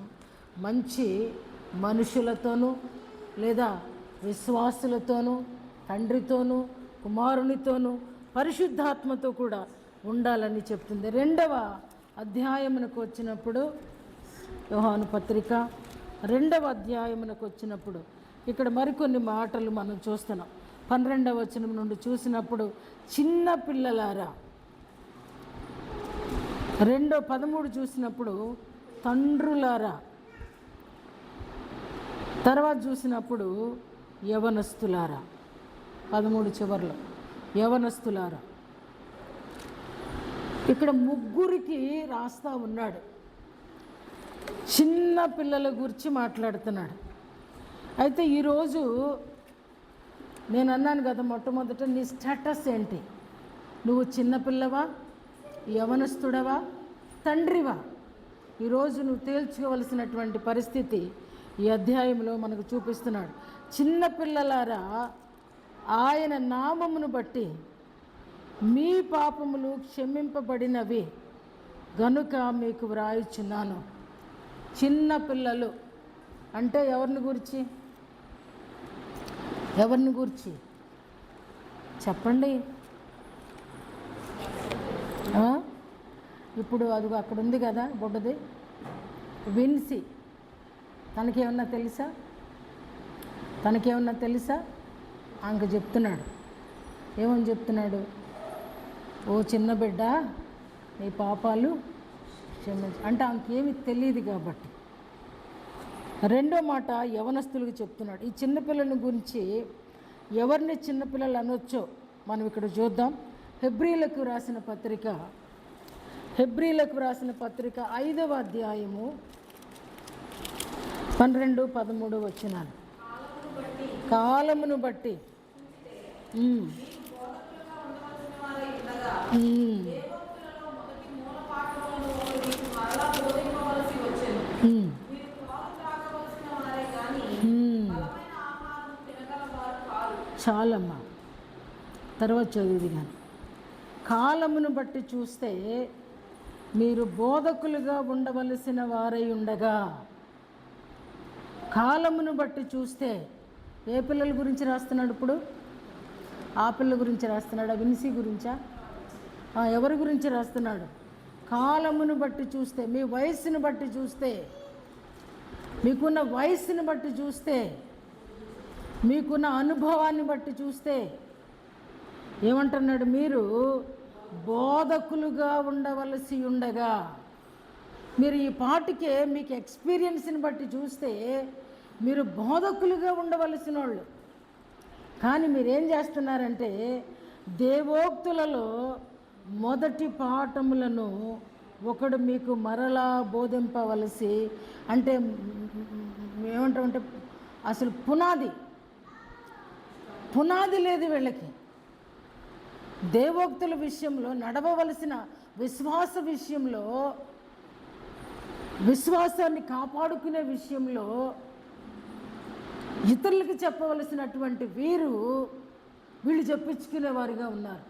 మంచి మనుషులతోనూ లేదా విశ్వాసులతోనూ, తండ్రితోనూ, కుమారునితోనూ, పరిశుద్ధాత్మతో కూడా ఉండాలని చెప్తుంది. 2వ అధ్యాయమునకు వచ్చినప్పుడు, యోహాను పత్రిక 2వ అధ్యాయమునకు వచ్చినప్పుడు ఇక్కడ మరికొన్ని మాటలు మనం చూస్తున్నాం. 12వ వచనం నుండి చూసినప్పుడు, చిన్న పిల్లలారా. 13 చూసినప్పుడు తండ్రులారా. తర్వాత చూసినప్పుడు యవనస్తులారా. 13 చివరిలో యవనస్తులారా. ఇక్కడ ముగ్గురికి రాస్తా ఉన్నాడు. చిన్న పిల్లల గురించి మాట్లాడుతున్నాడు. అయితే ఈరోజు నేను అన్నాను కదా, మొట్టమొదట నీ స్టేటస్ ఏంటి? నువ్వు చిన్నపిల్లవా, యవనస్తుడవా, తండ్రివా? ఈరోజు నువ్వు తేల్చుకోవలసినటువంటి పరిస్థితి ఈ అధ్యాయంలో మనకు చూపిస్తున్నాడు. చిన్నపిల్లలారా, ఆయన నామమును బట్టి మీ పాపములు క్షమింపబడినవి గనుక మీకు వ్రాయుచున్నాను. చిన్న పిల్లలు అంటే ఎవరిని గురించి? ఎవరిని గురించి చెప్పండి. ఇప్పుడు అది అక్కడ ఉంది కదా బొడ్డది, విన్సీ. తనకేమన్నా తెలుసా? ఆమెకు చెప్తున్నాడు. ఏమని చెప్తున్నాడు? ఓ చిన్న బిడ్డ, నీ పాపాలు క్షమించు అంటే ఆమెకేమీ తెలియదు కాబట్టి. 2వ మాట యవనస్తులకు చెప్తున్నాడు. ఈ చిన్నపిల్లల గురించి ఎవరిని చిన్నపిల్లలు అనొచ్చో మనం ఇక్కడ చూద్దాం. హెబ్రీలకు రాసిన పత్రిక 5వ అధ్యాయము 12, 13 వచనాలు. కాలమును బట్టి చాలమ్మా, తర్వాత చదివి కానీ. కాలమును బట్టి చూస్తే మీరు బోధకులుగా ఉండవలసిన వారై ఉండగా. కాలమును బట్టి చూస్తే ఏ పిల్లల గురించి రాస్తున్నాడు ఇప్పుడు? ఆ పిల్లల గురించి రాస్తున్నాడు. విన్సీ గురించా? ఎవరి గురించి రాస్తున్నాడు? కాలమును బట్టి చూస్తే, మీ వయస్సును బట్టి చూస్తే, మీకున్న వయస్సును బట్టి చూస్తే, మీకున్న అనుభవాన్ని బట్టి చూస్తే ఏమంటున్నాడు? మీరు బోధకులుగా ఉండవలసి ఉండగా. మీరు ఈ పాటికే మీకు ఎక్స్పీరియన్స్ని బట్టి చూస్తే మీరు బోధకులుగా ఉండవలసిన వాళ్ళు. కానీ మీరేం చేస్తున్నారంటే దేవోక్తులలో మొదటి పాఠములను ఒకడు మీకు మరలా బోధింపవలసి, అంటే ఏమంటామంటే అసలు పునాది పునాది లేదు వీళ్ళకి. దేవోక్తుల విషయంలో, నడవవలసిన విశ్వాస విషయంలో, విశ్వాసాన్ని కాపాడుకునే విషయంలో ఇతరులకు చెప్పవలసినటువంటి వీళ్ళు చెప్పించుకునేవారుగా ఉన్నారు.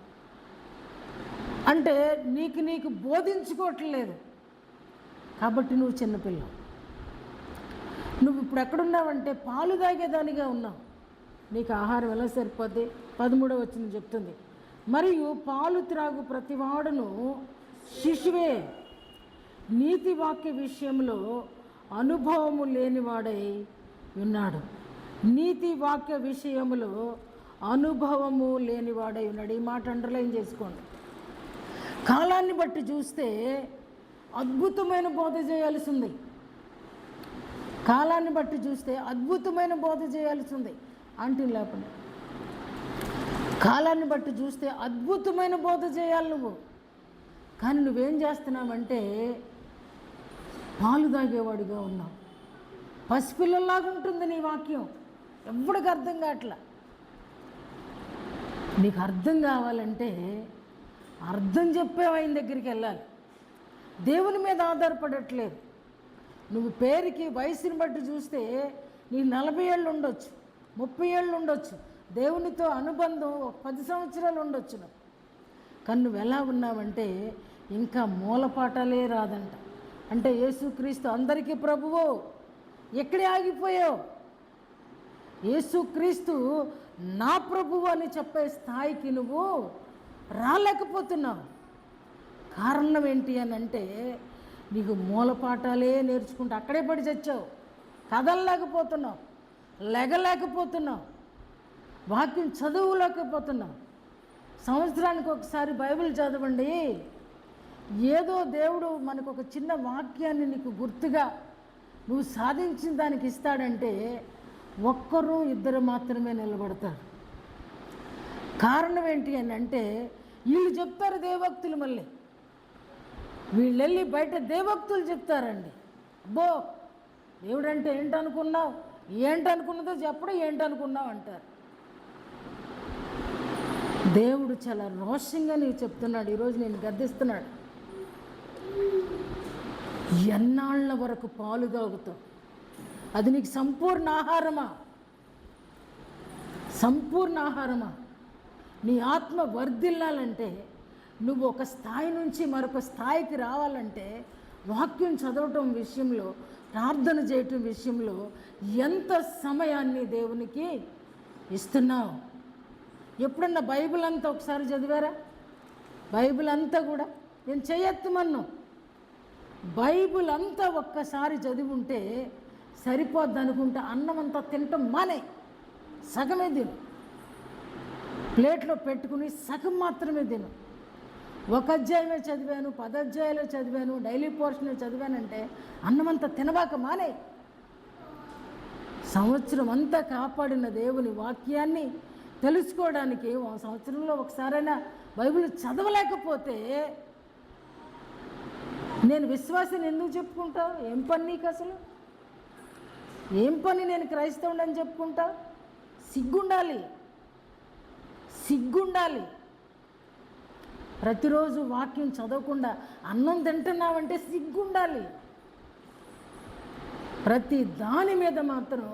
అంటే నీకు బోధించుకోవట్లేదు కాబట్టి నువ్వు చిన్నపిల్ల. నువ్వు ఇప్పుడు ఎక్కడున్నావంటే పాలు తాగేదానిగా ఉన్నావు. నీకు ఆహారం ఎలా సరిపోద్ది? 13వ వచనం చెప్తుంది, మరియు పాలు త్రాగు ప్రతివాడును శిశువే, నీతి వాక్య విషయంలో అనుభవము లేనివాడై ఉన్నాడు. నీతి వాక్య విషయంలో అనుభవము లేనివాడై ఉన్నాడు. ఈ మాట అండర్లైన్ చేసుకోండి. కాలాన్ని బట్టి చూస్తే అద్భుతమైన బోధ చేయాల్సి ఉంది. కాలాన్ని బట్టి చూస్తే అద్భుతమైన బోధ చేయాల్సి ఉంది. అంటే లేకుండా కాలాన్ని బట్టి చూస్తే అద్భుతమైన బోధ చేయాలి నువ్వు. కానీ నువ్వేం చేస్తున్నావంటే పాలు తాగేవాడిగా ఉన్నావు. పసిపిల్లల్లాగా ఉంటుంది నీ వాక్యం, ఎవడికి అర్థం కావట్లా. నీకు అర్థం కావాలంటే అర్థం చెప్పేవి ఆయన దగ్గరికి వెళ్ళాలి. దేవుని మీద ఆధారపడట్లేదు. నువ్వు పేరుకి వయసుని బట్టి చూస్తే నీ 40 ఏళ్ళు ఉండొచ్చు, 30 ఏళ్ళు ఉండొచ్చు, దేవునితో అనుబంధం 10 సంవత్సరాలు ఉండొచ్చు. కానీ నువ్వు ఎలా ఉన్నావంటే ఇంకా మూలపాఠాలే రాదంట. అంటే యేసుక్రీస్తు అందరికీ ప్రభువు, ఎక్కడే ఆగిపోయావు? యేసుక్రీస్తు నా ప్రభువు అని చెప్పే స్థాయికి నువ్వు రాలేకపోతున్నావు. కారణం ఏంటి అని అంటే నీకు మూలపాఠాలే నేర్చుకుంటూ అక్కడే పడి చచ్చావు. కదలలేకపోతున్నావు, లెగలేకపోతున్నావు, వాక్యం చదువులేకపోతున్నావు. సంవత్సరానికి ఒకసారి బైబిల్ చదవండి. ఏదో దేవుడు మనకు ఒక చిన్న వాక్యాన్ని నీకు గుర్తుగా నువ్వు సాధించిన దానికి ఇస్తాడంటే 1-2 మాత్రమే నిలబడతారు. కారణం ఏంటి అని అంటే వీళ్ళు చెప్తారు దేవోక్తులు, మళ్ళీ వీళ్ళు వెళ్ళి బయట దేవోక్తులు చెప్తారండి. అబ్బో దేవుడంటే ఏంటనుకున్నావు, ఏంటనుకున్నదో చెప్పడం, ఏంటనుకున్నావు అంటారు. దేవుడు చాలా రోషంగా నీవు చెప్తున్నాడు. ఈరోజు నేను గద్దిస్తున్నాడు. ఎన్నాళ్ళ వరకు పాలు తాగుతావు? అది నీకు సంపూర్ణ ఆహారమా? సంపూర్ణ ఆహారమా? నీ ఆత్మ వర్ధిల్లాలంటే, నువ్వు ఒక స్థాయి నుంచి మరొక స్థాయికి రావాలంటే వాక్యం చదవటం విషయంలో, ప్రార్థన చేయటం విషయంలో ఎంత సమయాన్ని దేవునికి ఇస్తున్నావు? ఎప్పుడన్నా బైబిల్ అంతా ఒకసారి చదివారా? బైబిల్ అంతా కూడా నేను చేయెత్తమన్ను. బైబిల్ అంతా ఒక్కసారి చదివి ఉంటే సరిపోద్ది అనుకుంటే అన్నం అంతా తినటం మానే, సగమే తిను. ప్లేట్లో పెట్టుకుని సగం మాత్రమే తిను. 1 అధ్యాయమే చదివాను, 10 అధ్యాయాలు చదివాను, డైలీ పోర్షనే చదివానంటే అన్నమంతా తినబాక మానే. సంవత్సరం అంతా కాపాడిన దేవుని వాక్యాన్ని తెలుసుకోవడానికి సంవత్సరంలో ఒకసారైనా బైబిల్ చదవలేకపోతే నేను విశ్వాసాన్ని ఎందుకు చెప్పుకుంటావు? ఏం పని నీకు అసలు? ఏం పని నేను క్రైస్తవుడని చెప్పుకుంటా? సిగ్గుండాలి, సిగ్గుండాలి. ప్రతిరోజు వాక్యం చదవకుండా అన్నం తింటున్నావంటే సిగ్గుండాలి. ప్రతి దాని మీద మాత్రం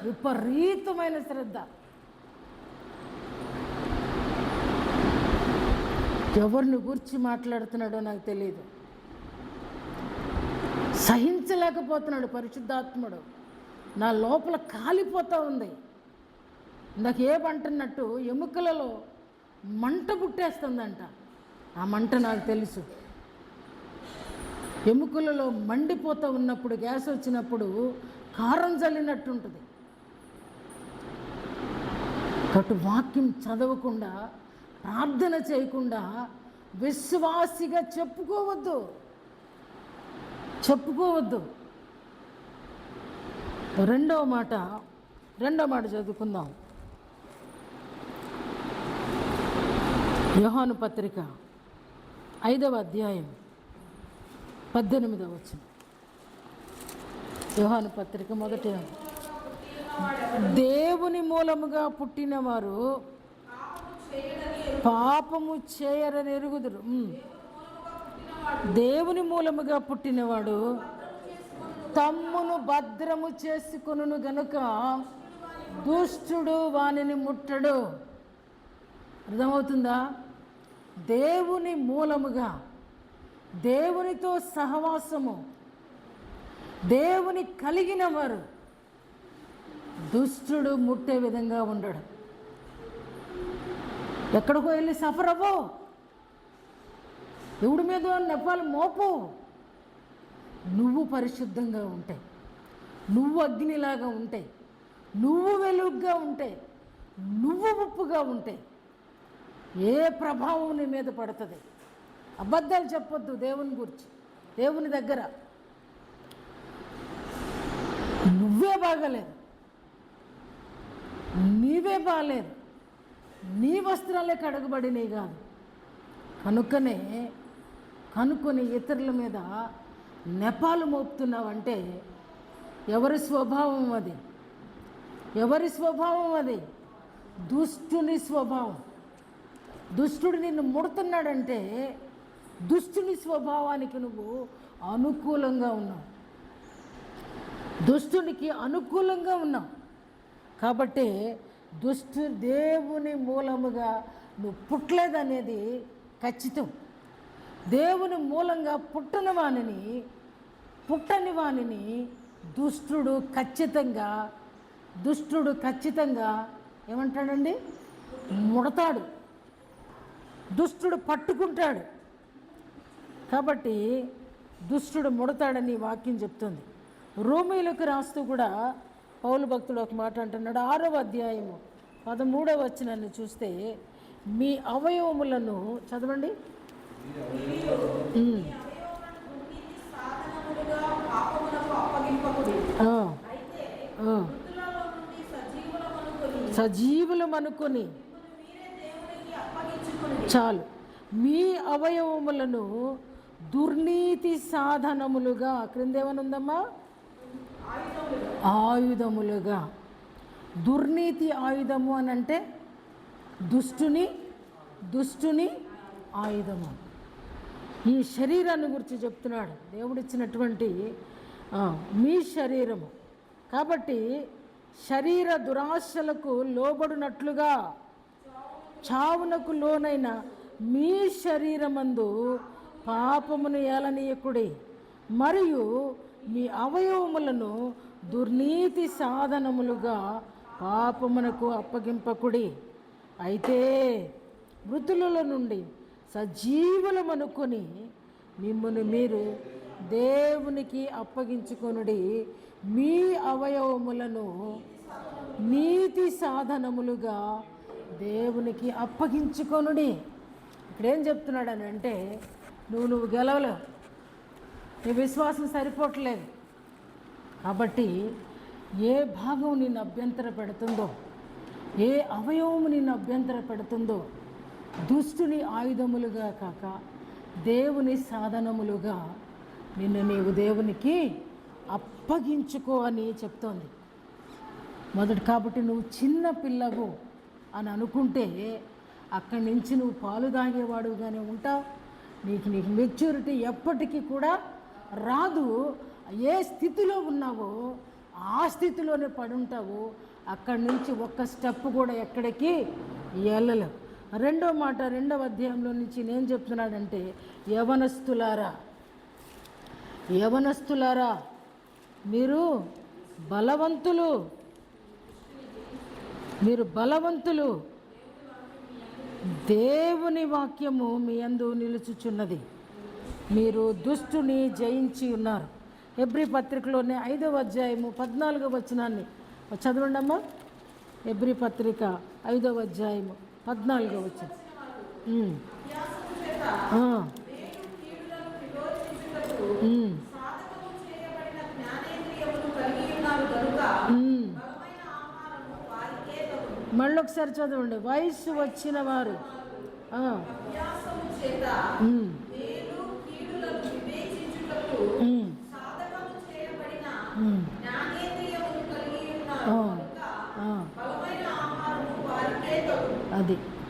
విపరీతమైన శ్రద్ధ. ఎవరిని గురించి మాట్లాడుతున్నాడో నాకు తెలియదు. సహించలేకపోతున్నాడు పరిశుద్ధాత్ముడు. నా లోపల కాలిపోతూ ఉంది. నాకేమంటున్నట్టు ఎముకలలో మంట పుట్టేస్తుందంట. ఆ మంట నాకు తెలుసు. ఎముకలలో మండిపోతూ ఉన్నప్పుడు, గ్యాస్ వచ్చినప్పుడు కారం జల్లినట్టుంటుంది. కాబట్టి వాక్యం చదవకుండా, ప్రార్థన చేయకుండా విశ్వాసిగా చెప్పుకోవద్దు. రెండో మాట చదువుకుందాం. యోహాను పత్రిక 5వ అధ్యాయం 18వ వచనం. యోహాను పత్రిక దేవుని మూలముగా పుట్టినవారు పాపము చేయరని ఎరుగుదురు. దేవుని మూలముగా పుట్టినవాడు తమ్మును భద్రము చేసుకొనును గనుక దుష్టుడు వానిని ముట్టడు. అర్థమవుతుందా? దేవుని మూలముగా, దేవునితో సహవాసము, దేవుని కలిగిన వారు దుష్టుడు ముట్టే విధంగా ఉండడు. ఎక్కడికో వెళ్ళి సఫర్ అవ్వో, ఎవడి మీద నెప్పాలి మోపు. నువ్వు పరిశుద్ధంగా ఉంటే, నువ్వు అగ్నిలాగా ఉంటే, నువ్వు వెలుగుగా ఉంటే, నువ్వు ఉప్పుగా ఉంటే ఏ ప్రభావం నీ మీద పడుతుంది? అబద్ధాలు చెప్పొద్దు దేవుని గురించి. దేవుని దగ్గర నువ్వే బాగలేదు, నీవే బాగలేదు, నీ వస్త్రాలే కడగబడినవి కాదు. కనుక్కొని ఇతరుల మీద నెపాలు మోపుతున్నావంటే ఎవరి స్వభావం అది? ఎవరి స్వభావం అది? దుష్టుని స్వభావం. దుష్టుడు నిన్ను ముడుతున్నాడంటే దుష్టుని స్వభావానికి నువ్వు అనుకూలంగా ఉన్నావు, దుష్టునికి అనుకూలంగా ఉన్నావు. కాబట్టి దేవుని మూలముగా నువ్వు పుట్టలేదనేది ఖచ్చితం. దేవుని మూలంగా పుట్టని వానిని దుష్టుడు ఖచ్చితంగా ఏమంటాడండి? ముడతాడు, దుష్టుడు పట్టుకుంటాడు. కాబట్టి దుష్టుడు ముడతాడని వాక్యం చెప్తుంది. రోమీయులకు రాస్తూ కూడా పౌలు భక్తుడు ఒక మాట అంటున్నాడు. 6వ అధ్యాయము 13వ వచనాన్ని చూస్తే, మీ అవయవములను చదవండి. సజీవులం అనుకొని చాలు, మీ అవయవములను దుర్నీతి సాధనములుగా, క్రిందేమనుందమ్మా? ఆయుధములుగా. దుర్నీతి ఆయుధము అని అంటే దుష్టుని ఆయుధము. ఈ శరీరాన్ని గురించి చెప్తున్నాడు దేవుడిచ్చినటువంటి మీ శరీరము. కాబట్టి శరీర దురాశలకు లోబడినట్లుగా చావునకు లోనైన మీ శరీరమందు పాపమును ఏలనీయకుడి, మరియు మీ అవయవములను దుర్నీతి సాధనములుగా పాపమునకు అప్పగింపకుడి. అయితే మృతులలో నుండి సజీవులమనుకొని మిమ్మల్ని మీరు దేవునికి అప్పగించుకొనుడి, మీ అవయవములను నీతి సాధనములుగా దేవునికి అప్పగించుకొనుడి. ఇక్కడేం చెప్తున్నాడని అంటే, నువ్వు గెలవలేవు, నీ విశ్వాసం సరిపోవట్లేదు. కాబట్టి ఏ భాగం నిన్ను అభ్యంతర పెడుతుందో, ఏ అవయవము నిన్ను అభ్యంతర పెడుతుందో దుష్టుని ఆయుధములుగా కాక దేవుని సాధనములుగా నీవు దేవునికి అప్పగించుకో అని చెప్తోంది. కాబట్టి నువ్వు చిన్న పిల్లవు అని అనుకుంటే అక్కడి నుంచి నువ్వు పాలు తాగేవాడుగానే ఉంటావు. నీకు మెచ్యూరిటీ ఎప్పటికీ కూడా రాదు. ఏ స్థితిలో ఉన్నావో ఆ స్థితిలోనే పడుంటావు. అక్కడి నుంచి ఒక్క స్టెప్ కూడా ఎక్కడికి వెళ్ళలేవు. రెండో మాట 2వ అధ్యాయంలో నుంచి నేను చెప్తున్నాడంటే, యవనస్తులారా మీరు బలవంతులు, దేవుని వాక్యము మీ యందు నిలుచుచున్నది, మీరు దుష్టుని జయించి ఉన్నారు. హెబ్రీ పత్రికలోనే 5వ అధ్యాయము 14వ వచనాన్ని చదవండి అమ్మా. హెబ్రీ పత్రిక 5వ అధ్యాయము 14వ వచనం. మళ్ళీ ఒకసారి చదవండి. వయస్సు వచ్చిన వారు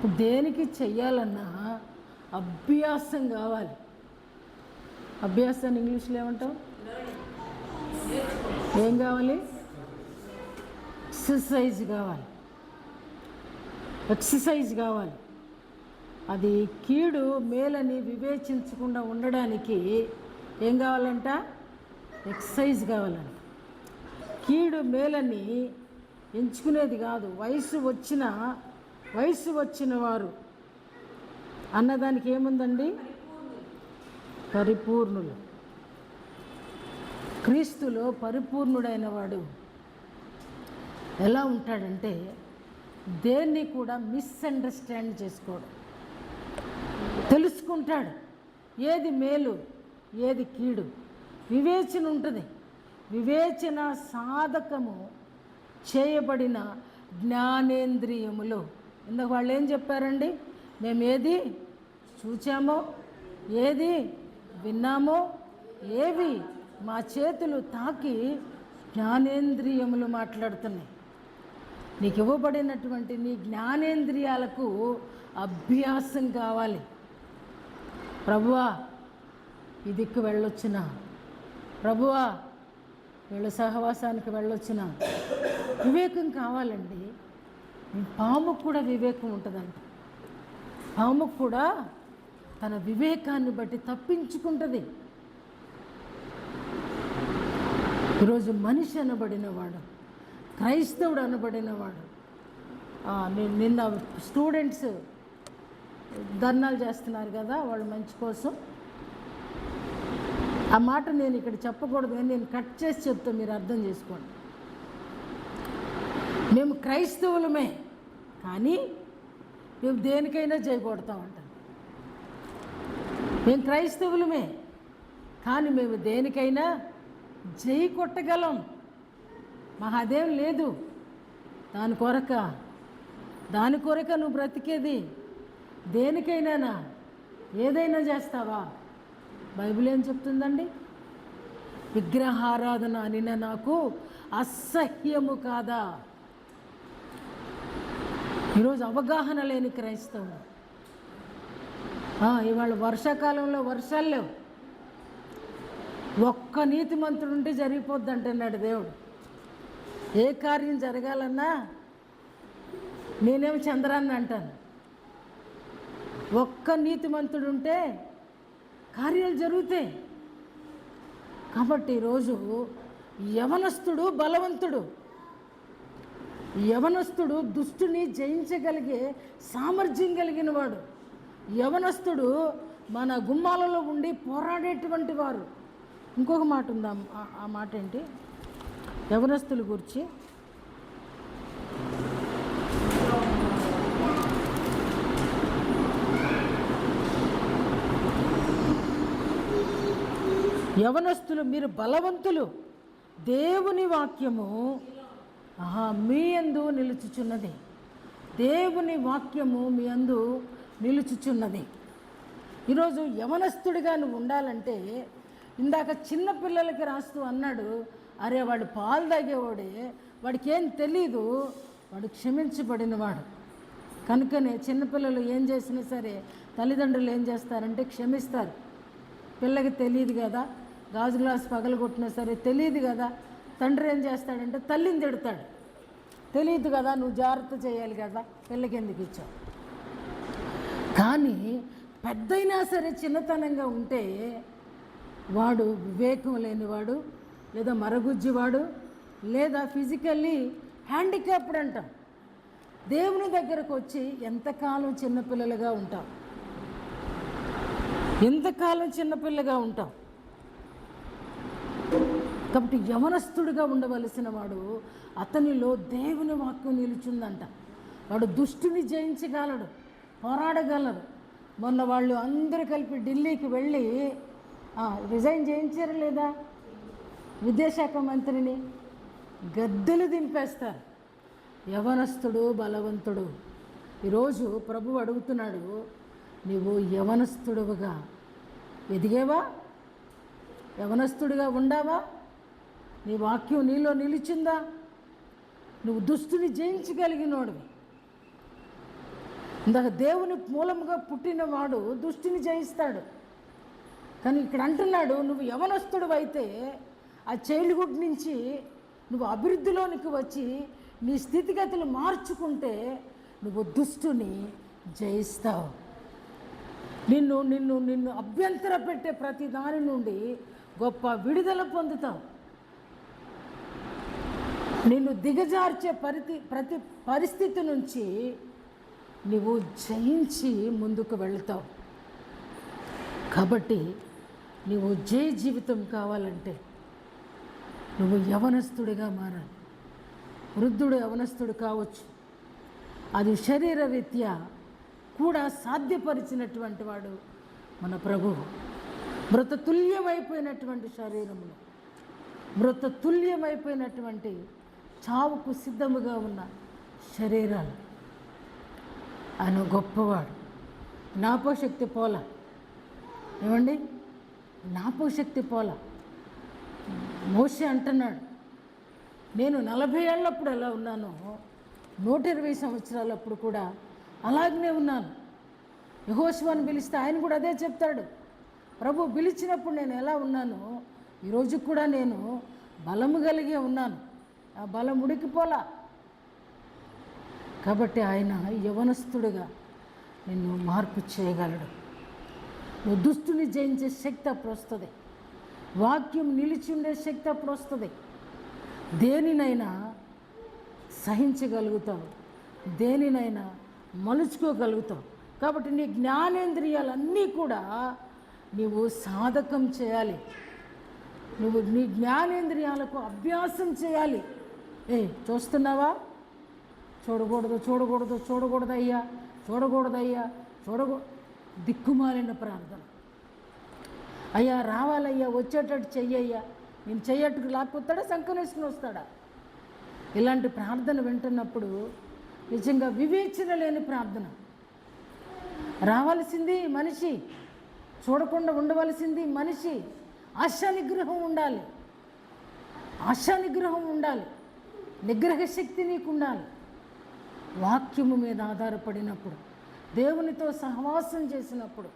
ఇప్పుడు దేనికి చెయ్యాలన్నా అభ్యాసం కావాలి. అభ్యాసాన్ని ఇంగ్లీష్లో ఏమంటాం? ఏం కావాలి? ఎక్సర్సైజ్ కావాలి. ఎక్సర్సైజ్ కావాలి. అది కీడు మేలని వివేచించకుండా ఉండడానికి ఏం కావాలంట? ఎక్సర్సైజ్ కావాలంట. కీడు మేలని ఎంచుకునేది కాదు. వయసు వచ్చిన వారు అన్నదానికి ఏముందండి? పరిపూర్ణులు. క్రీస్తులో పరిపూర్ణుడైన వాడు ఎలా ఉంటాడంటే దేన్ని కూడా మిస్అండర్స్టాండ్ చేసుకోడు, తెలుసుకుంటాడు. ఏది మేలు, ఏది కీడు వివేచన ఉంటుంది. వివేచన సాధకము చేయబడిన జ్ఞానేంద్రియములు. ఇందాక వాళ్ళు ఏం చెప్పారండి? మేము ఏది చూచామో, ఏది విన్నామో, ఏవి మా చేతులు తాకి జ్ఞానేంద్రియములు మాట్లాడుతున్నాయి. నీకు ఇవ్వబడినటువంటి నీ జ్ఞానేంద్రియాలకు అభ్యాసం కావాలి. ప్రభువా ఈ దిక్కు వెళ్ళొచ్చిన, ప్రభువా వీళ్ళ సహవాసానికి వెళ్ళొచ్చిన వివేకం కావాలండి. పాముకు కూడా వివేకం ఉంటుందంట. పాముకు కూడా తన వివేకాన్ని బట్టి తప్పించుకుంటుంది. ఈరోజు మనిషి అనబడినవాడు, క్రైస్తవుడు అనబడినవాడు, నిన్న స్టూడెంట్స్ ధర్నాలు చేస్తున్నారు కదా వాళ్ళ మంచి కోసం. ఆ మాట నేను ఇక్కడ చెప్పకూడదు కానీ నేను కట్ చేసి చెప్తా, మీరు అర్థం చేసుకోండి. మేము క్రైస్తవులమే కానీ మేము దేనికైనా చేయకూడతామంట. మేము క్రైస్తవులమే కానీ మేము దేనికైనా జై కొట్టగలం. మహాదేం లేదు. దాని కొరక నువ్వు బ్రతికేది. దేనికైనా ఏదైనా చేస్తావా? బైబిల్ ఏం చెప్తుందండి? విగ్రహారాధన అనిన నాకు అసహ్యము కాదా? ఈరోజు అవగాహన లేని క్రైస్తవులు. ఇవాళ వర్షాకాలంలో వర్షాలు లేవు, ఒక్క నీతిమంతుడు ఉంటే జరిగిపోద్ది అంటున్నాడు దేవుడు. ఏ కార్యం జరగాలన్నా నేనేమి చంద్రాన్ని అంటాను. ఒక్క నీతిమంతుడు ఉంటే కార్యాలు జరుగుతాయి. కాబట్టి ఈరోజు యవనస్తుడు బలవంతుడు, యవనస్తుడు దుష్టుని జయించగలిగే సామర్థ్యం కలిగిన వాడు. యవనస్తుడు మన గుమ్మాలలో ఉండి పోరాడేటువంటి వారు. ఇంకొక మాట ఉందా? ఆ మాట ఏంటి? యవనస్తుల గురించి యవనస్తులు మీరు బలవంతులు, దేవుని వాక్యము మీ యందు నిలుచుచున్నది. దేవుని వాక్యము మీ యందు నిలుచుచున్నది. ఈరోజు యవనస్తుడిగా నువ్వు ఉండాలంటే, ఇందాక చిన్నపిల్లలకి రాస్తూ అన్నాడు, అరే వాడు పాలు తాగేవాడే, వాడికి ఏం తెలీదు, వాడు క్షమించబడినవాడు. కనుకనే చిన్నపిల్లలు ఏం చేసినా సరే తల్లిదండ్రులు ఏం చేస్తారంటే క్షమిస్తారు. పిల్లకి తెలియదు కదా, గాజు గ్లాస్ పగలగొట్టినా సరే తెలియదు కదా, తండ్రి ఏం చేస్తాడంటే తల్లిని తిడతాడు. తెలియదు కదా, నువ్వు జాగ్రత్త చేయాలి కదా, పిల్లకి ఎందుకు ఇచ్చావు. కానీ పెద్దయినా సరే చిన్నతనంగా ఉంటే వాడు వివేకం లేనివాడు, లేదా మరగుజ్జివాడు, లేదా ఫిజికల్లీ హ్యాండిక్యాప్డ్ అంటాం. దేవుని దగ్గరకు వచ్చి ఎంతకాలం చిన్నపిల్లలుగా ఉంటాం, ఎంతకాలం చిన్నపిల్లగా ఉంటాం. కాబట్టి యవనస్తుడిగా ఉండవలసిన వాడు, అతనిలో దేవుని వాక్యం నిలుచుందంట. వాడు దుష్టుని జయించగలడు, పోరాడగలడు. మొన్న వాళ్ళు అందరూ కలిపి ఢిల్లీకి వెళ్ళి రిజైన్ చేయించారు లేదా, విద్యాశాఖ మంత్రిని గద్దెలు దింపేస్తారు. యవనస్తుడు బలవంతుడు. ఈరోజు ప్రభువు అడుగుతున్నాడు, నువ్వు యవనస్తుడుగా ఎదిగేవా? యవనస్తుడిగా ఉండావా? నీ వాక్యం నీలో నిలిచిందా? నువ్వు దుష్టుని జయించగలిగినోడివి. ఇందాక దేవుని మూలముగా పుట్టినవాడు దుష్టిని జయిస్తాడు. కానీ ఇక్కడ అంటున్నాడు, నువ్వు యవనస్తుడు అయితే ఆ చైల్డ్హుడ్ నుంచి నువ్వు అభివృద్ధిలోనికి వచ్చి నీ స్థితిగతులు మార్చుకుంటే నువ్వు దుష్టుని జయిస్తావు. నిన్ను నిన్ను నిన్ను అభ్యంతర పెట్టే ప్రతి దాని నుండి గొప్ప విడుదల పొందుతావు. నిన్ను దిగజార్చే ప్రతి పరిస్థితి నుంచి నువ్వు జయించి ముందుకు వెళ్తావు. కాబట్టి నువ్వు జయ జీవితం కావాలంటే నువ్వు యవనస్తుడిగా మారాలి. వృద్ధుడు యవనస్తుడు కావచ్చు, అది శరీర రీత్యా కూడా సాధ్యపరిచినటువంటి వాడు మన ప్రభువు. మృతతుల్యమైపోయినటువంటి శరీరములు, మృతతుల్యమైపోయినటువంటి చావుకు సిద్ధముగా ఉన్న శరీరాలు. ఆయన గొప్పవాడు. జ్ఞాపకశక్తి పోల, ఏమండి, జ్ఞాపకశక్తి పోల. మోషే అంటున్నాడు, నేను 40 ఏళ్ళప్పుడు ఎలా ఉన్నానో 120 సంవత్సరాలప్పుడు కూడా అలాగనే ఉన్నాను. యెహోషువను పిలిస్తే ఆయన కూడా అదే చెప్తాడు, ప్రభు పిలిచినప్పుడు నేను ఎలా ఉన్నానో ఈరోజు కూడా నేను బలము కలిగే ఉన్నాను, ఆ బలం ఉడికిపోలా. కాబట్టి ఆయన యవనస్తుడిగా నిన్ను మార్పు చేయగలడు. నువ్వు దుష్టుని జయించే శక్తి అప్పుడు వస్తుంది. వాక్యం నిలిచి ఉండే శక్తి అప్పుడు వస్తుంది. దేనినైనా సహించగలుగుతావు, దేనినైనా మలుచుకోగలుగుతావు. కాబట్టి నీ జ్ఞానేంద్రియాలన్నీ కూడా నీవు సాధకం చేయాలి. నువ్వు నీ జ్ఞానేంద్రియాలకు అభ్యాసం చేయాలి. చూస్తున్నావా, చూడకూడదు చూడకూడదు చూడకూడదయ్యా చూడకూడదయ్యా దిక్కుమాలిన ప్రార్థన. అయ్యా రావాలయ్యా, వచ్చేటట్టు చెయ్యయ్యా, నేను చెయ్యట్టుకు లాక్కొస్తాడా, సంకనేసుకుని వస్తాడా? ఇలాంటి ప్రార్థన వింటున్నప్పుడు నిజంగా వివేచన లేని ప్రార్థన. రావాల్సింది మనిషి, చూడకుండా ఉండవలసింది మనిషి. ఆశానిగ్రహం ఉండాలి, ఆశానిగ్రహం ఉండాలి, నిగ్రహ శక్తి నీకు ఉండాలి. వాక్యము మీద ఆధారపడినప్పుడు, దేవునితో సహవాసం చేసినప్పుడు,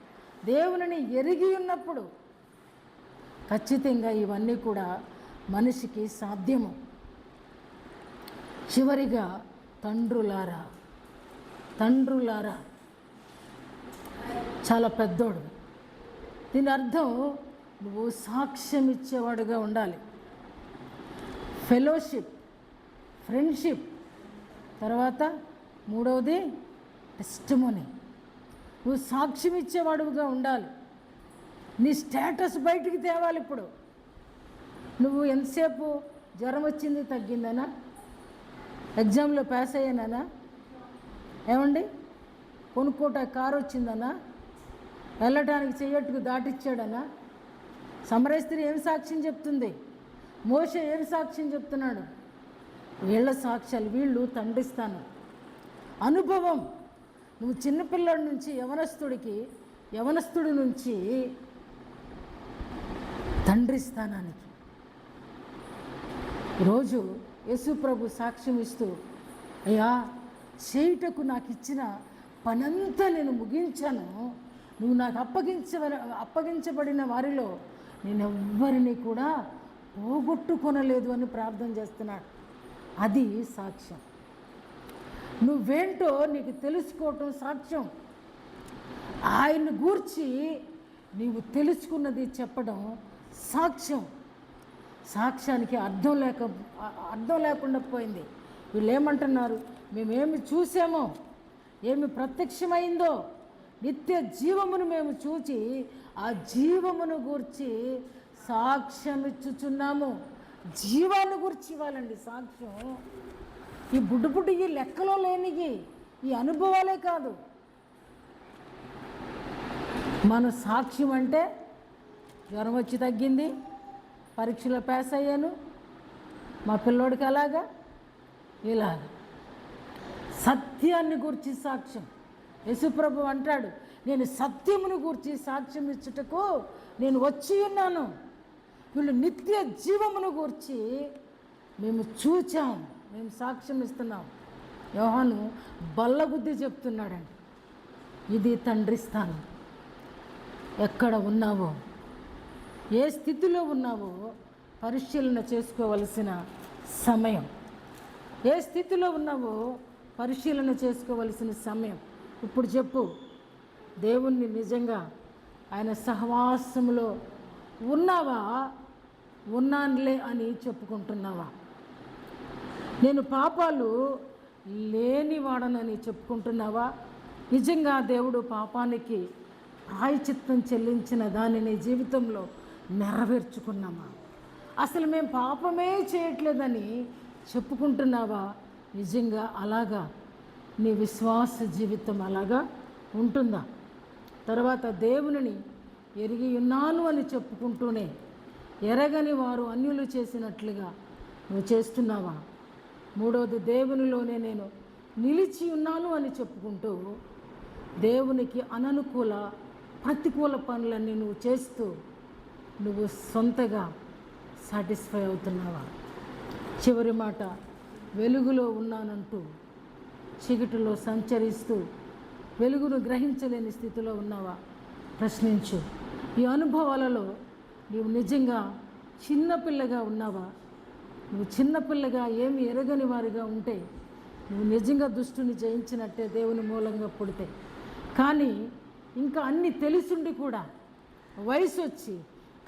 దేవునిని ఎరిగి ఉన్నప్పుడు ఖచ్చితంగా ఇవన్నీ కూడా మనిషికి సాధ్యము. చివరిగా తండ్రులారా, తండ్రులారా చాలా పెద్దోడు. దీని అర్థం నువ్వు సాక్ష్యం ఇచ్చేవాడుగా ఉండాలి. ఫెలోషిప్, ఫ్రెండ్షిప్, తర్వాత మూడవది టెస్టిమోనీ. నువ్వు సాక్ష్యం ఇచ్చేవాడుగా ఉండాలి. నీ స్టేటస్ బయటికి తేవాలి. ఇప్పుడు నువ్వు ఎంతసేపు జ్వరం వచ్చింది తగ్గిందనా, ఎగ్జామ్లో పాస్ అయ్యానా, ఏమండి కొనుక్కోట కారు వచ్చిందనా, వెళ్ళటానికి చెయ్యట్టుకు దాటిచ్చాడనా? సమరస్త్రీ ఏం సాక్ష్యం చెప్తుంది? మోషే ఏం సాక్ష్యం చెప్తున్నాడు? వీళ్ళ సాక్ష్యాలు, వీళ్ళు తండ్రిస్తాను అనుభవం. నువ్వు చిన్నపిల్లడి నుంచి యవనస్తుడి నుంచి తండ్రి స్థానానికి. ఈరోజు యేసు ప్రభు సాక్ష్యం ఇస్తూ, అయ్యా చేయుటకు నాకు ఇచ్చిన పనంతా నేను ముగించాను, నువ్వు నాకు అప్పగించబడిన వారిలో నేను ఎవ్వరిని కూడా పోగొట్టుకొనలేదు అని ప్రార్థన చేస్తున్నాడు. అది సాక్ష్యం. నువ్వేంటో నీకు తెలుసుకోవటం సాక్ష్యం. ఆయన గూర్చి నీవు తెలుసుకున్నది చెప్పడం సాక్ష్యం. సాక్ష్యానికి అర్థం లేకుండా పోయింది. వీళ్ళు ఏమంటున్నారు? మేమేమి చూసామో, ఏమి ప్రత్యక్షమైందో, నిత్య జీవమును మేము చూచి ఆ జీవమును గూర్చి సాక్ష్యం ఇచ్చుచున్నాము. జీవాన్ని గురించి ఇవ్వాలండి సాక్ష్యం. ఈ బుడ్డు ఈ లెక్కలో లేనివి, ఈ అనుభవాలే కాదు. మన సాక్ష్యం అంటే జ్వరం వచ్చి తగ్గింది, పరీక్షలో పాస్ అయ్యాను, మా పిల్లోడికి అలాగా ఇలాగా. సత్యాన్ని గురించి సాక్ష్యం. యేసుప్రభు అంటాడు, నేను సత్యమును గురించి సాక్ష్యం ఇచ్చుటకు నేను వచ్చి ఉన్నాను. వీళ్ళు నిత్య జీవమును గూర్చి మేము చూచాం, మేము సాక్ష్యం ఇస్తున్నాం. యోహాను బల్లగుద్ది చెప్తున్నాడండి. ఇది తండ్రి స్థానం. ఎక్కడ ఉన్నావో, ఏ స్థితిలో ఉన్నావో పరిశీలన చేసుకోవలసిన సమయం. ఏ స్థితిలో ఉన్నావో పరిశీలన చేసుకోవలసిన సమయం. ఇప్పుడు చెప్పు, దేవుణ్ణి నిజంగా ఆయన సహవాసంలో ఉన్నావా? ఉన్నానులే అని చెప్పుకుంటున్నావా? నేను పాపాలు లేనివాడనని చెప్పుకుంటున్నావా? నిజంగా దేవుడు పాపానికి ప్రాయచిత్తం చెల్లించిన దానిని జీవితంలో నెరవేర్చుకున్నామా? అసలు మేము పాపమే చేయట్లేదని చెప్పుకుంటున్నావా? నిజంగా అలాగా నీ విశ్వాస జీవితం అలాగా ఉంటుందా? తర్వాత దేవునిని ఎరిగి ఉన్నాను అని చెప్పుకుంటూనే ఎరగని వారు అన్యులు చేసినట్లుగా నువ్వు చేస్తున్నావా? మూడవది, దేవునిలోనే నేను నిలిచి ఉన్నాను అని చెప్పుకుంటూ దేవునికి అననుకూల ప్రతికూల పనులన్నీ నువ్వు చేస్తూ నువ్వు సొంతగా సాటిస్ఫై అవుతున్నావా? చివరి మాట, వెలుగులో ఉన్నానంటూ చీకటిలో సంచరిస్తూ వెలుగును గ్రహించలేని స్థితిలో ఉన్నావా? ప్రశ్నించు. ఈ అనుభవాలలో నీవు నిజంగా చిన్నపిల్లగా ఉన్నావా? నువ్వు చిన్నపిల్లగా ఏమి ఎరగని వారిగా ఉంటే నువ్వు నిజంగా దుష్టుని జయించినట్టే దేవుని మూలంగా పుడితే. కానీ ఇంకా అన్నీ తెలిసుండి కూడా వయసు వచ్చి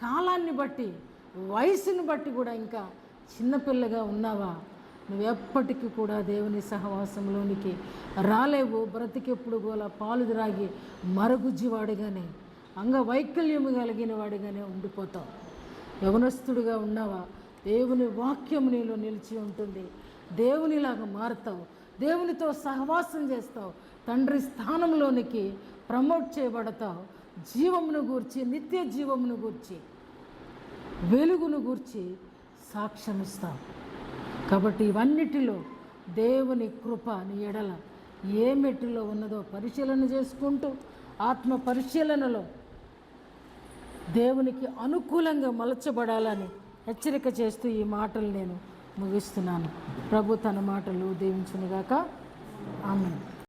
కాలాన్ని బట్టి వయసుని బట్టి కూడా ఇంకా చిన్నపిల్లగా ఉన్నావా? నువ్వు ఎప్పటికీ కూడా దేవుని సహవాసంలోనికి రాలేవు. బ్రతికెప్పుడు గోల పాలు త్రాగి మరుగుజ్జివాడిగానే అంగవైకల్యము కలిగిన వాడిగానే ఉండిపోతావు. యవనస్తుడిగా ఉన్నావా? దేవుని వాక్యం నీలో నిలిచి ఉంటుంది. దేవునిలాగా మారుతావు, దేవునితో సహవాసం చేస్తావు, తండ్రి స్థానంలోనికి ప్రమోట్ చేయబడతావు. జీవమును గూర్చి, నిత్య జీవమును గూర్చి, వెలుగును గూర్చి సాక్ష్యమిస్తావు. కాబట్టి ఇవన్నిటిలో దేవుని కృప నీ ఎడల ఏ మెట్టులో ఉన్నదో పరిశీలన చేసుకుంటూ ఆత్మ పరిశీలనలో దేవునికి అనుకూలంగా మలచబడాలని హెచ్చరిక చేస్తూ ఈ మాటలు నేను ముగిస్తున్నాను. ప్రభు తన మాటలు దీవించునుగాక. ఆమేన్.